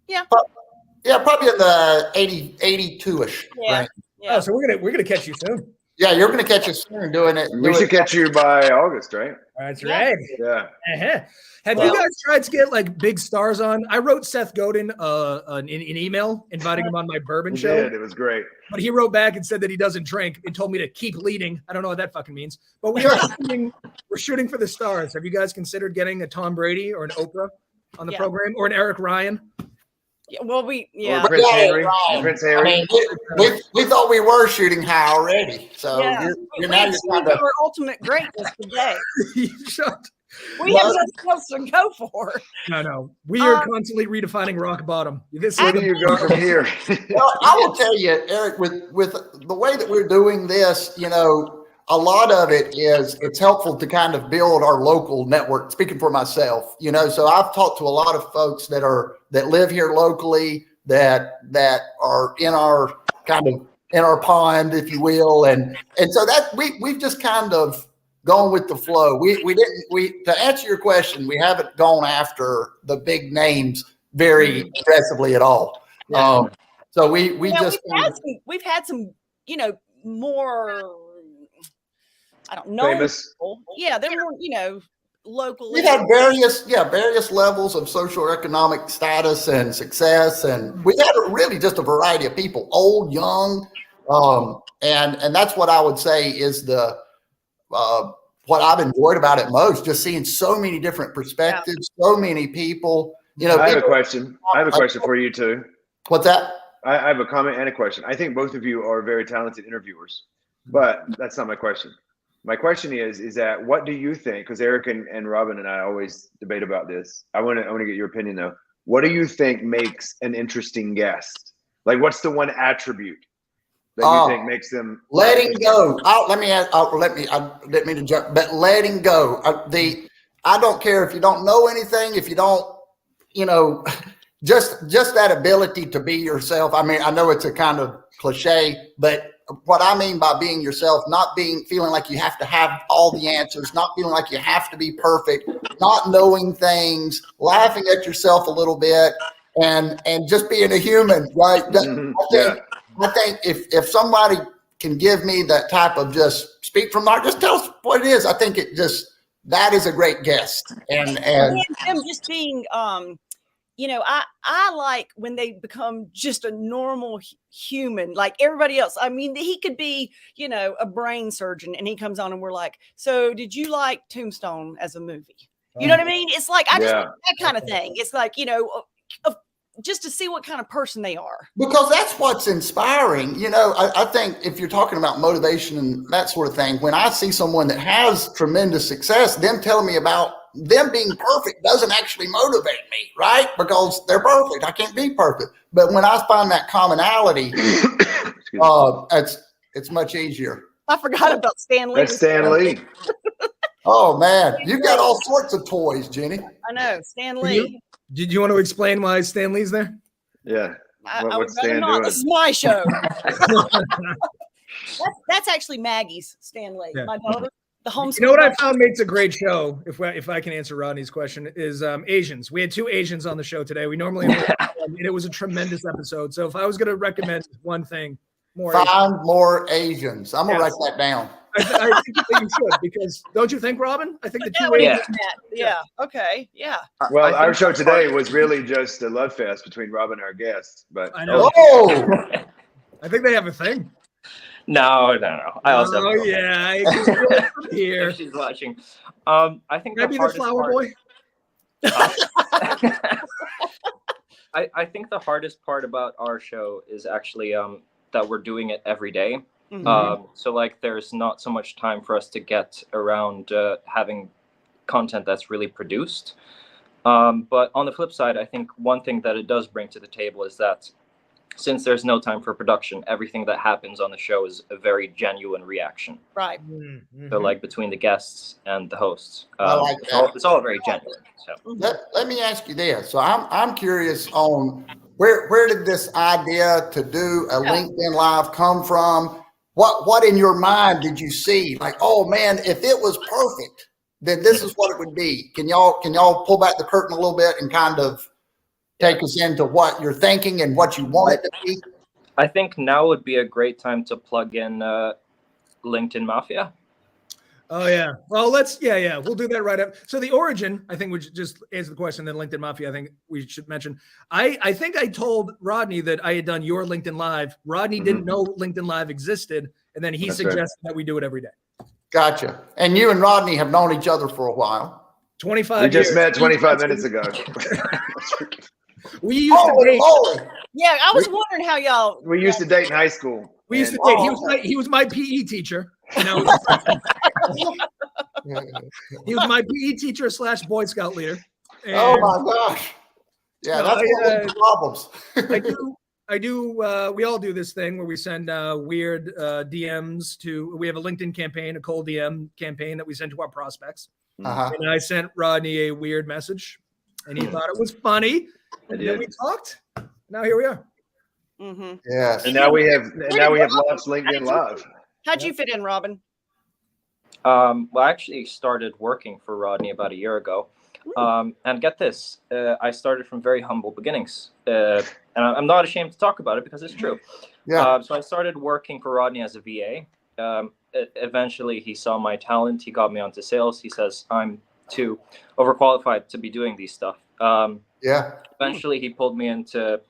probably in the 82-ish. Yeah. Right? Yeah. Oh, so we're gonna catch you soon. Yeah, you're gonna catch us soon doing it. We should catch you by August, right? That's right. Yeah. Uh-huh. Have you guys tried to get like big stars on? I wrote Seth Godin an email inviting him on my bourbon show. It was great. But he wrote back and said that he doesn't drink and told me to keep leading. I don't know what that fucking means. But we're shooting for the stars. Have you guys considered getting a Tom Brady or an Oprah on the program or an Eric Ryan? Yeah, well, Or Prince Henry. Prince Henry. I mean, we thought we were shooting high already. So we achieved our ultimate greatness today. We have nothing else to go for. No. We are constantly redefining rock bottom. Where do you go from here? Well, I will tell you, Eric, with the way that we're doing this, a lot of it is it's helpful to kind of build our local network. Speaking for myself, so I've talked to a lot of folks that live here locally that are in our pond, if you will, and so that we've just kind of gone with the flow. To answer your question, we haven't gone after the big names very aggressively at all. So we've had some more. I don't know. Famous. Yeah, they're more, locally. We've had various levels of socioeconomic status and success, and we've had really just a variety of people, old, young, and that's what I would say is the what I've enjoyed about it most, just seeing so many different perspectives, so many people. I have a question. I have a question for you too. What's that? I have a comment and a question. I think both of you are very talented interviewers, but that's not my question. My question is that what do you think? Because Eric and Robin and I always debate about this. I want to get your opinion though. What do you think makes an interesting guest? Like, what's the one attribute that you think makes them letting go? Let me didn't mean to jump, but letting go. I don't care if you don't know anything, if you don't, just that ability to be yourself. I mean, I know it's a kind of cliche, but what I mean by being yourself, not feeling like you have to have all the answers, not feeling like you have to be perfect, not knowing things, laughing at yourself a little bit, and just being a human, right? I think if somebody can give me that type of just speak from the heart, just tell us what it is. I think that is a great guest. And them just being I like when they become just a normal human, like everybody else. I mean, he could be, a brain surgeon, and he comes on and we're like, so did you like Tombstone as a movie? You know what I mean? It's like, I just like that kind of thing. It's like, just to see what kind of person they are. Because that's what's inspiring. I think if you're talking about motivation and that sort of thing, when I see someone that has tremendous success, them telling me about them being perfect doesn't actually motivate me, right? Because they're perfect. I can't be perfect. But when I find that commonality, it's much easier. I forgot about Stan Lee. That's Stan Lee. Oh, man. You've got all sorts of toys, Jenny. I know. Stan Lee. Did you want to explain why Stan Lee's there? Yeah. What's Stan doing? This is my show. That's actually Maggie's, Stan Lee. Yeah. My daughter. The homeschool. You know what I found makes a great show, if I can answer Rodney's question, is Asians. We had 2 Asians on the show today. We normally have and it was a tremendous episode. So if I was going to recommend one thing, more Asians. I'm going to write that down. I think that you should, because don't you think, Robin? I think the 2 Asians. Yeah. Okay. Yeah. Well, our show today was really just a love fest between Robin and our guests. But I know. I think they have a thing. No. I also. Oh yeah, I can feel it from here. She's watching. I think maybe the flower boy. I think the hardest part about our show is actually that we're doing it every day. So like there's not so much time for us to get around having content that's really produced. But on the flip side, I think one thing that it does bring to the table is that since there's no time for production, everything that happens on the show is a very genuine reaction. Right. So like between the guests and the hosts, I like that. it's all very genuine. So let me ask you this. So I'm curious on where did this idea to do a LinkedIn Live come from? What in your mind did you see? Like, oh man, if it was perfect, then this is what it would be. Can y'all pull back the curtain a little bit and kind of take us into what you're thinking and what you want it to be? I think now would be a great time to plug in LinkedIn Mafia. Oh yeah. Well, we'll do that right up. So the origin, I think we should just answer the question. Then LinkedIn Mafia, I think we should mention. I think I told Rodney that I had done your LinkedIn Live. Rodney didn't know LinkedIn Live existed, and then he suggested that we do it every day. Gotcha. And you and Rodney have known each other for a while. 25 We just years. met 25 minutes ago. We used to date. Yeah, I was wondering how y'all. We used to date in high school. We used to date. He was my PE teacher. You know, he was my PE teacher / Boy Scout leader. And oh my gosh! Yeah, that's one of the problems. I do. We all do this thing where we send weird DMs to. We have a LinkedIn campaign, a cold DM campaign that we send to our prospects. And I sent Rodney a weird message, and he thought it was funny. And then we talked. Now here we are. Yes. And now we have launched LinkedIn Live. How'd you fit in, Robin? Well, I actually started working for Rodney about a year ago. And get this, I started from very humble beginnings. And I'm not ashamed to talk about it because it's true. Yeah. So I started working for Rodney as a VA. Eventually, he saw my talent. He got me onto sales. He says, I'm too overqualified to be doing these stuff. Eventually, he pulled me in to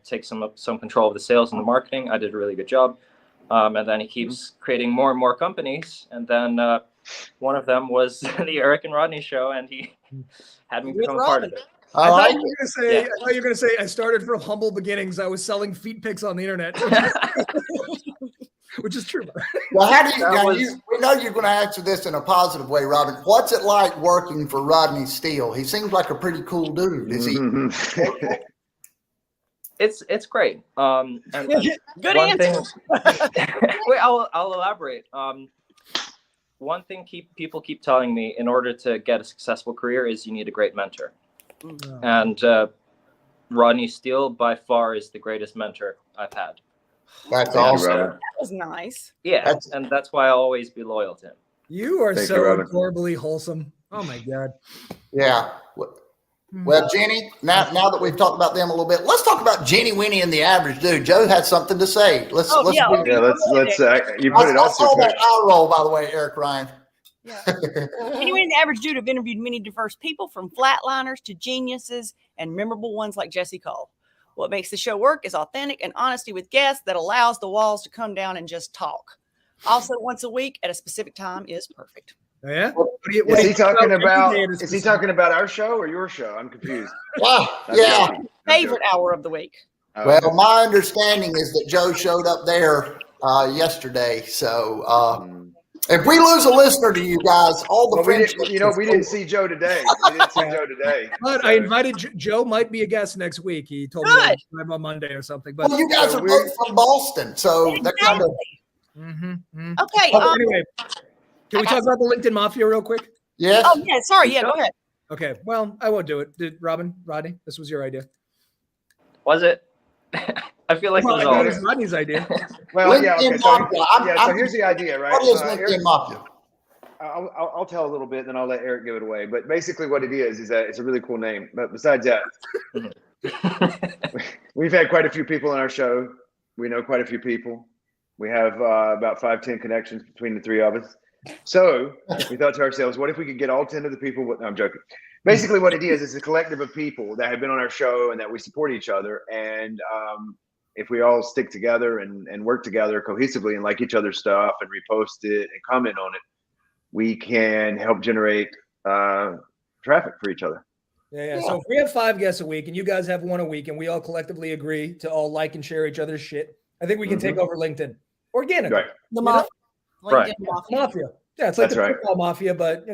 take some control of the sales and the marketing. I did a really good job. And then he keeps creating more and more companies. And then one of them was the Eric and Rodney show, and he had me become a part of it. I thought you were going to say I started from humble beginnings. I was selling feet pics on the internet, which is true. Well, how do we know you're going to answer this in a positive way, Robin. What's it like working for Rodney Steele? He seems like a pretty cool dude. Is he? It's great. And good answer. Wait, I'll elaborate. One thing people keep telling me in order to get a successful career is you need a great mentor. And Rodney Steele by far is the greatest mentor I've had. That's awesome. That was nice. Yeah, and that's why I'll always be loyal to him. You are so adorably wholesome. Oh my God. Yeah. Well, Jenny, now that we've talked about them a little bit, let's talk about Jenny, Winny, and the average dude. Joe had something to say. Let's you put it off. I saw that eye roll, by the way, Eric Ryan. Yeah. Anyway, and the average dude have interviewed many diverse people, from flatliners to geniuses and memorable ones like Jesse Cole. What makes the show work is authentic and honesty with guests that allows the walls to come down and just talk. Also, once a week at a specific time is perfect. Oh, yeah? Is he talking about our show or your show? I'm confused. Yeah. Favorite hour of the week. Well, my understanding is that Joe showed up there yesterday. So if we lose a listener to you guys, all the friendships. We didn't see Joe today. But I invited Joe. Might be a guest next week. He told me on Monday or something. But you guys are both from Boston, so they're kind of. Okay. Anyway, can we talk about the LinkedIn Mafia real quick? Yes. Oh yeah. Sorry. Yeah. Go ahead. Okay. Well, I won't do it. Rodney, this was your idea. Was it? I feel like it was always Rodney's idea. Well, yeah. Okay. So here's the idea, right? What is LinkedIn Mafia? I'll tell a little bit, then I'll let Eric give it away. But basically, what it is that it's a really cool name. But besides that, we've had quite a few people on our show. We know quite a few people. We have about 5-10 connections between the three of us. So we thought to ourselves, what if we could get all 10 of the people? No, I'm joking. Basically, what it is a collective of people that have been on our show and that we support each other. And if we all stick together and work together cohesively and like each other's stuff and repost it and comment on it, we can help generate traffic for each other. Yeah. So if we have 5 guests a week and you guys have 1 a week and we all collectively agree to all like and share each other's shit, I think we can take over LinkedIn organically. Right. The mafia. Right. Mafia. Yeah, it's like That's the right. football mafia, but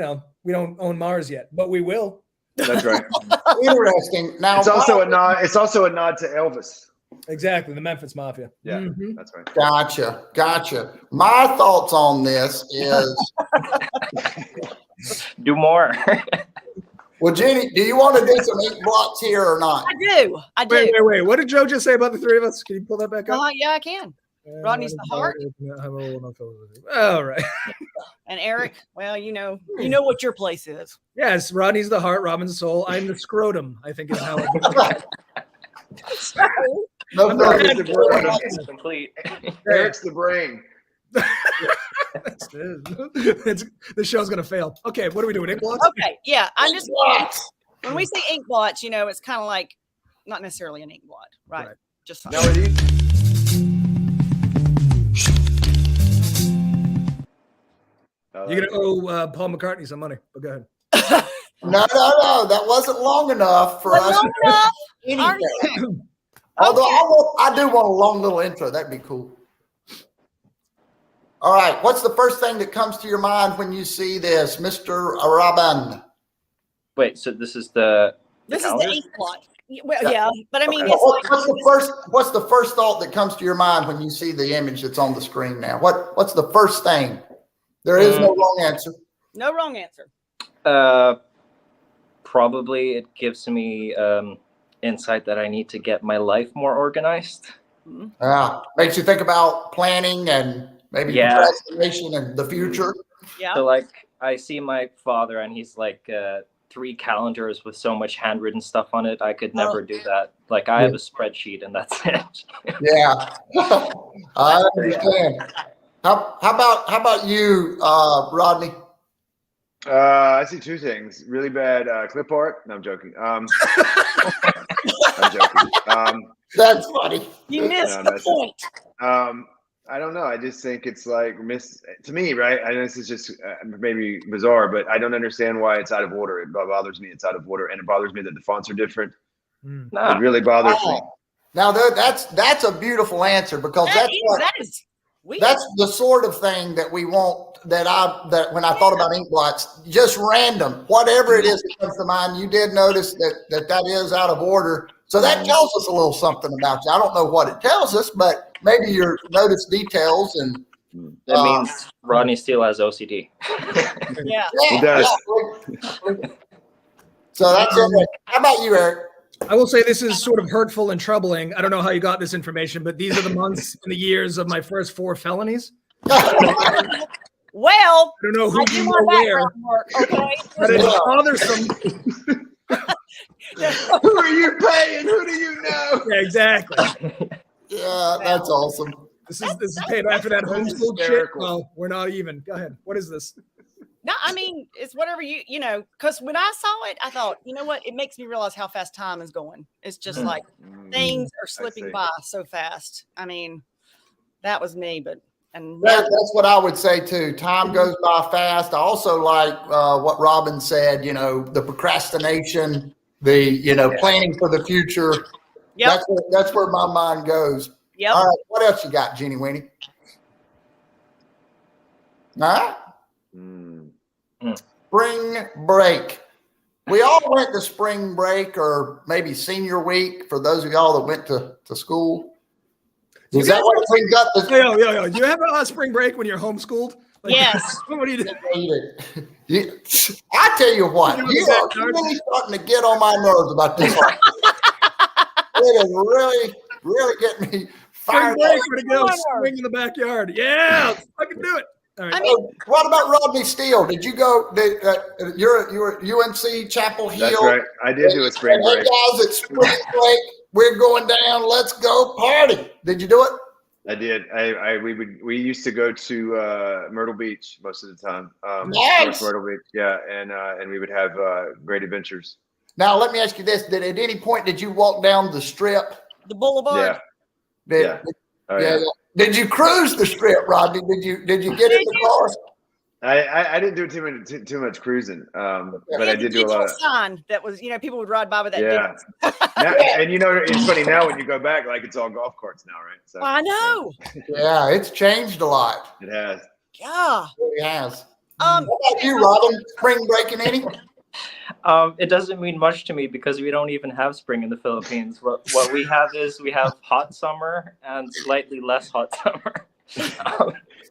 we don't own Mars yet, but we will. That's right. Interesting. Now It's also a nod. It's also a nod to Elvis. Exactly, the Memphis Mafia. Yeah, that's right. Gotcha. My thoughts on this is Do more. well, Jenny, do you want to do some ink blocks here or not? I do. Wait. What did Joe just say about the 3 of us? Can you pull that back up? Yeah, I can. Rodney's the heart. All right. And Eric, well, you know what your place is. Yes, Rodney's the heart, Robin's the soul. I'm the scrotum, I think is how it goes. No, It's Complete. Eric's the brain. The show's gonna fail. Okay, what are we doing? Ink blots? Okay, yeah. I'm just when we say ink blots, it's kind of like not necessarily an ink blot, right? Just No, it is. You're gonna owe Paul McCartney some money, but go ahead. No. That wasn't long enough for us. Long enough? Anything. Although I do want a long little intro. That'd be cool. All right. What's the first thing that comes to your mind when you see this, Mr. Robin? Wait, so this is the calendar? ink blot. Well, yeah, but I mean, Okay. What's the first thought that comes to your mind when you see the image that's on the screen now? What's the first thing? There is no wrong answer. No wrong answer. Probably it gives me insight that I need to get my life more organized. Makes you think about planning and maybe procrastination and the future. Yeah. So like I see my father and he's like 3 calendars with so much handwritten stuff on it. I could never do that. Like I have a spreadsheet and that's it. Yeah. I understand. How about you, Rodney? I see 2 things. Really bad clip art. No, I'm joking. I'm joking. That's funny. You missed the point. I don't know. I just think it's like to me, right? I know this is just maybe bizarre, but I don't understand why it's out of order. It bothers me. It's out of order, and it bothers me that the fonts are different. It really bothers me. Now that's a beautiful answer because that's the sort of thing that we want. That when I thought about ink blots, just random, whatever it is that comes to mind. You did notice that is out of order, so that tells us a little something about you. I don't know what it tells us, but maybe you notice details and. That means Rodney Steele has OCD. Yeah, he does. So that's it. How about you, Eric? I will say this is sort of hurtful and troubling. I don't know how you got this information, but these are the months and the years of my first 4 felonies. Well, I don't know who I do my background work, okay? But it's bothersome. Who are you paying? Who do you know? Yeah, exactly. Yeah, that's awesome. This is paid after that homeschool shit. Well, we're not even. Go ahead. What is this? No, I mean, it's whatever because when I saw it, I thought, you know what? It makes me realize how fast time is going. It's just like things are slipping by so fast. I mean, that was me, that's what I would say too. Time goes by fast. I also like what Robin said, the procrastination, the planning for the future. Yep. That's where my mind goes. Yep. All right. What else you got, Jenny Winny? All right. Spring break. We all went to spring break or maybe senior week for those of y'all that went to school. Is that what brings up the Yeah. You have a spring break when you're homeschooled? Like, yes. What do you do? I tell you what, you are really starting to get on my nerves about this. It is really, really getting me fired up. We're going to go swing in the backyard. Yeah, I can do it. All right. I mean, what about Rodney Steele? Did you go? You're UNC Chapel Hill. That's right. I did do a spring break. Hey guys, it's spring break. We're going down. Let's go party. Did you do it? I did. We used to go to Myrtle Beach most of the time. Nice. Myrtle Beach, yeah, and we would have great adventures. Now let me ask you this: at any point did you walk down the strip, the boulevard? Yeah. Yeah. Did you cruise the strip, Rodney? Did you get in the car? I didn't do too much cruising, but I did do a lot of sign that was, people would ride by with that. Yeah. Now, and it's funny now when you go back, like it's all golf carts now, right? So I know. Yeah, it's changed a lot. it has. Yeah. It has. What about you, Robin? Spring breaking any? It doesn't mean much to me because we don't even have spring in the Philippines. What we have is we have hot summer and slightly less hot summer.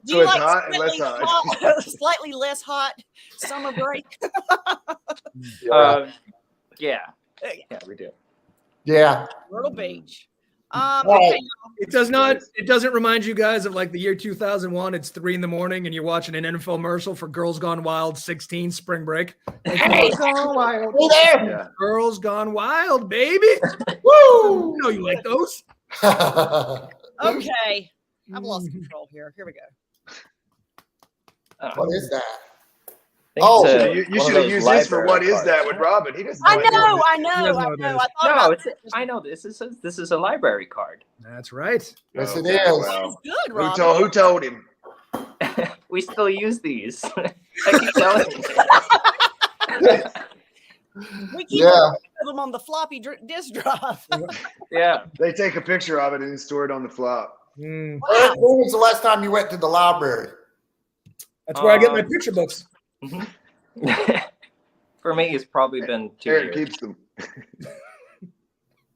Do you it's like hot and less hot. Slightly less hot summer break? Yeah, we do. Yeah. Myrtle Beach. Right. It doesn't remind you guys of like the year 2001. It's 3 a.m. and you're watching an NFL commercial for Girls Gone Wild 16 spring break. Girls Gone Wild. Yeah. Girls Gone Wild, baby. Woo! You know you like those. Okay. I've lost control here. Here we go. What is that? Oh, you should have used this for what is that with Robin. He doesn't know. I know. I know this is a library card. That's right. Yes, it Okay, is. well, Good, Robin. who told him? We still use these. I keep telling you. We keep them on the floppy disk drive. Yeah. They take a picture of it and store it on the flop. Wow. When was the last time you went to the library? That's where I get my picture books. For me, it's probably been 2 years. Eric keeps them.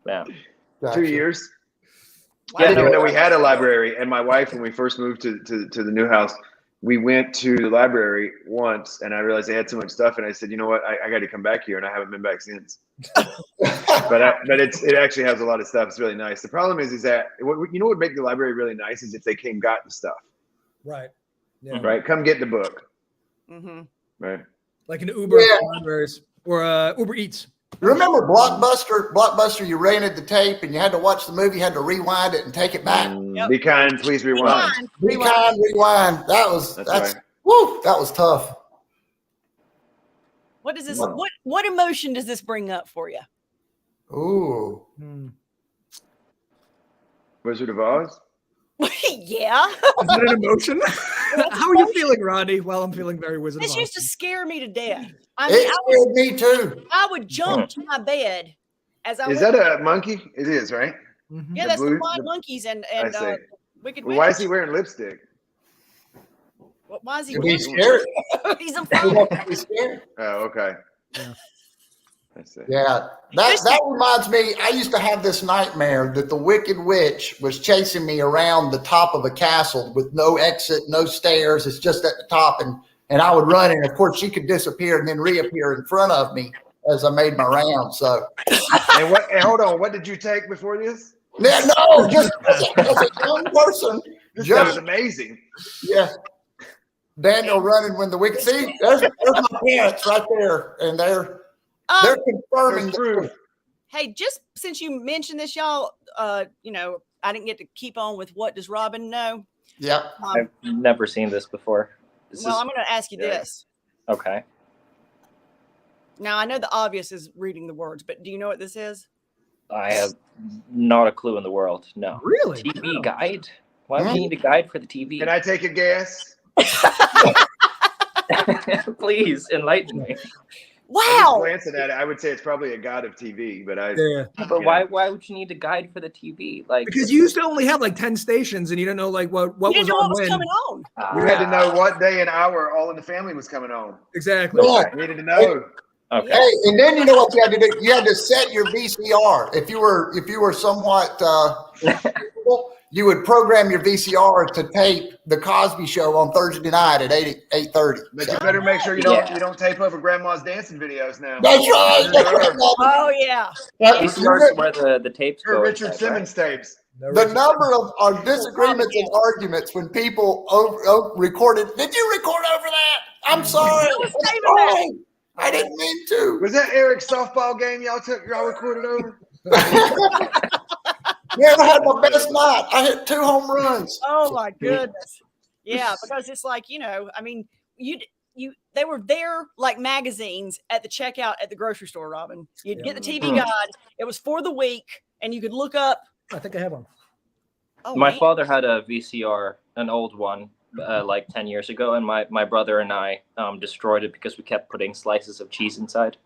Yeah. Gotcha. 2 years. Wow. I didn't even know we had a library. And my wife, when we first moved to the new house, we went to the library once, and I realized they had so much stuff, and I said, you know what, I got to come back here, and I haven't been back since. but it actually has a lot of stuff. It's really nice. The problem is that what would make the library really nice is if they came got the stuff. Right. Yeah. Right. Come get the book. Mm-hmm. Right. Like an Uber libraries or Uber Eats. Remember Blockbuster? Blockbuster, you rented the tape and you had to watch the movie, you had to rewind it and take it back. Yep. Be kind, please rewind. Be kind, rewind. That's right. Woo, that was tough. What is this? What emotion does this bring up for you? Ooh. Wizard of Oz? Yeah. Is that an emotion? How are you feeling, Rodney? Well, I'm feeling very Wizard of This Oz. used to scare me to death. It scared me too. I would jump to my bed as I Is that a monkey? It is, right? Mm-hmm. Yeah, that's the Flying Monkeys and Wicked Witch. Why is he wearing lipstick? Why is he? He's scared. He's a fun. He's scared. Oh, okay. Yeah. I see. Yeah, that reminds me. I used to have this nightmare that the Wicked Witch was chasing me around the top of a castle with no exit, no stairs. It's just at the top, and I would run, and of course she could disappear and then reappear in front of me as I made my round. So, and hold on, what did you take before this? Yeah, no, just as a young person. This was amazing. Yeah. Daniel running when the Wicked. See, there's my parents right there, and they're confirming the truth. Hey, just since you mentioned this, y'all, I didn't get to keep on with what does Robin know? Yeah. I've never seen this before. I'm going to ask you this. Okay. Now, I know the obvious is reading the words, but do you know what this is? I have not a clue in the world. No. Really? TV guide? Why would you need a guide for the TV? Can I take a guess? Please enlighten me. Wow. Glancing at it, I would say it's probably a god of TV, but But why would you need a guide for the TV? Like, because you used to only have like 10 stations, and you didn't know like what was on when. Coming on. You had to know what day and hour All in the Family was coming on. Exactly. Yeah. You needed to know. Okay. Hey, and then you know what you had to do? You had to set your VCR. If you were somewhat you would program your VCR to tape the Cosby Show on Thursday night at 8:30. But you better make sure you don't tape over Grandma's dancing videos now. That's right. Oh yeah. VCRs where the tapes Or go. Richard Simmons tapes. The number of disagreements and arguments when people recorded. Did you record over that? I'm sorry. I didn't mean to. Was that Eric's softball game y'all recorded over? Never had my best night. I hit 2 home runs. Oh my goodness. Yeah, because it's like, I mean, they were there like magazines at the checkout at the grocery store, Robin. You'd get the TV guide. It was for the week, and you could look up. I think I have one. My father had a VCR, an old one, like 10 years ago, and my brother and I destroyed it because we kept putting slices of cheese inside.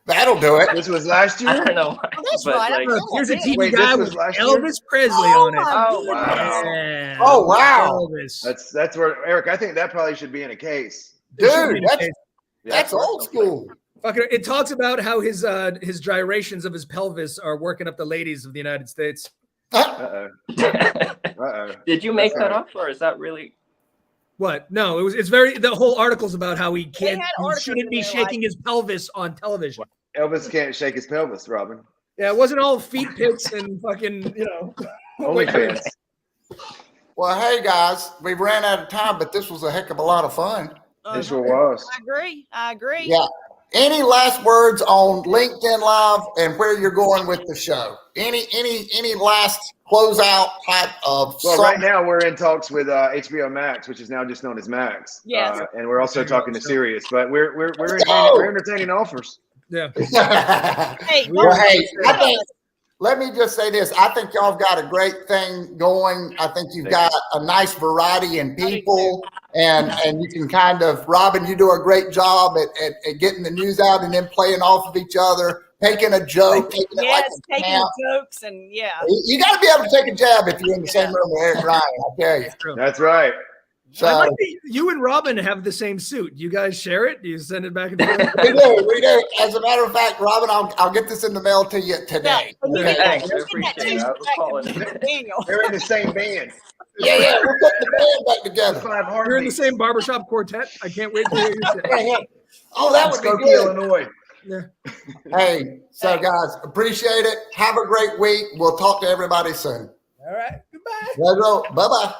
That'll do it. This was last I year. don't know why, that's but right. like, Here's a TV Wait, guy this was with last year? Elvis Presley Oh, on it. my Oh goodness. wow, Yeah. Oh, wow. Elvis. that's where Eric. I think that probably should be in a case. It should be Dude, the case. that's old school. Fucking, it talks about how his gyrations of his pelvis are working up the ladies of the United States. Uh-oh. Uh-oh. Did you make That's that right. up, or is that really? What? No, it's very, the whole article's about how he They had articles shouldn't in be there shaking his pelvis on television. Elvis can't shake his pelvis, Robin. Yeah, it wasn't all feet pics and fucking, OnlyFans. Well, hey guys, we ran out of time, but this was a heck of a lot of fun. It sure was. I agree. Yeah. Any last words on LinkedIn Live and where you're going with the show? Any last closeout type of Well, song? right now we're in talks with HBO Max, which is now just known as Max. Yes. And we're also talking to Sirius, but we're entertaining offers. Yeah. Hey, Well, hey, I Mark, think, let me just say this. I think y'all have got a great thing going. I think you've got a nice variety in people, and you can kind of, Robin, you do a great job at getting the news out and then playing off of each other, taking a joke, taking it like yes, a taking camp. jokes and yeah. You got to be able to take a jab if you're in the same room with Eric Ryan, I tell you. That's right. So I like that you and Robin have the same suit. You guys share it? Do you send it back and forth? we do. As a matter of fact, Robin, I'll get this in the mail to you today. Yeah. Thanks, I You appreciate get it. I that was calling taste it. back, Daniel. They're in the same band. Yeah, we're putting the band back together. 5 You're in the heartbeats. same barbershop quartet. I can't wait to hear you say it. Yeah. Oh, that would be Skokie, good. Illinois. Yeah. Hey, so guys, appreciate it. Have a great week. We'll talk to everybody soon. All right. Goodbye. Bye bye.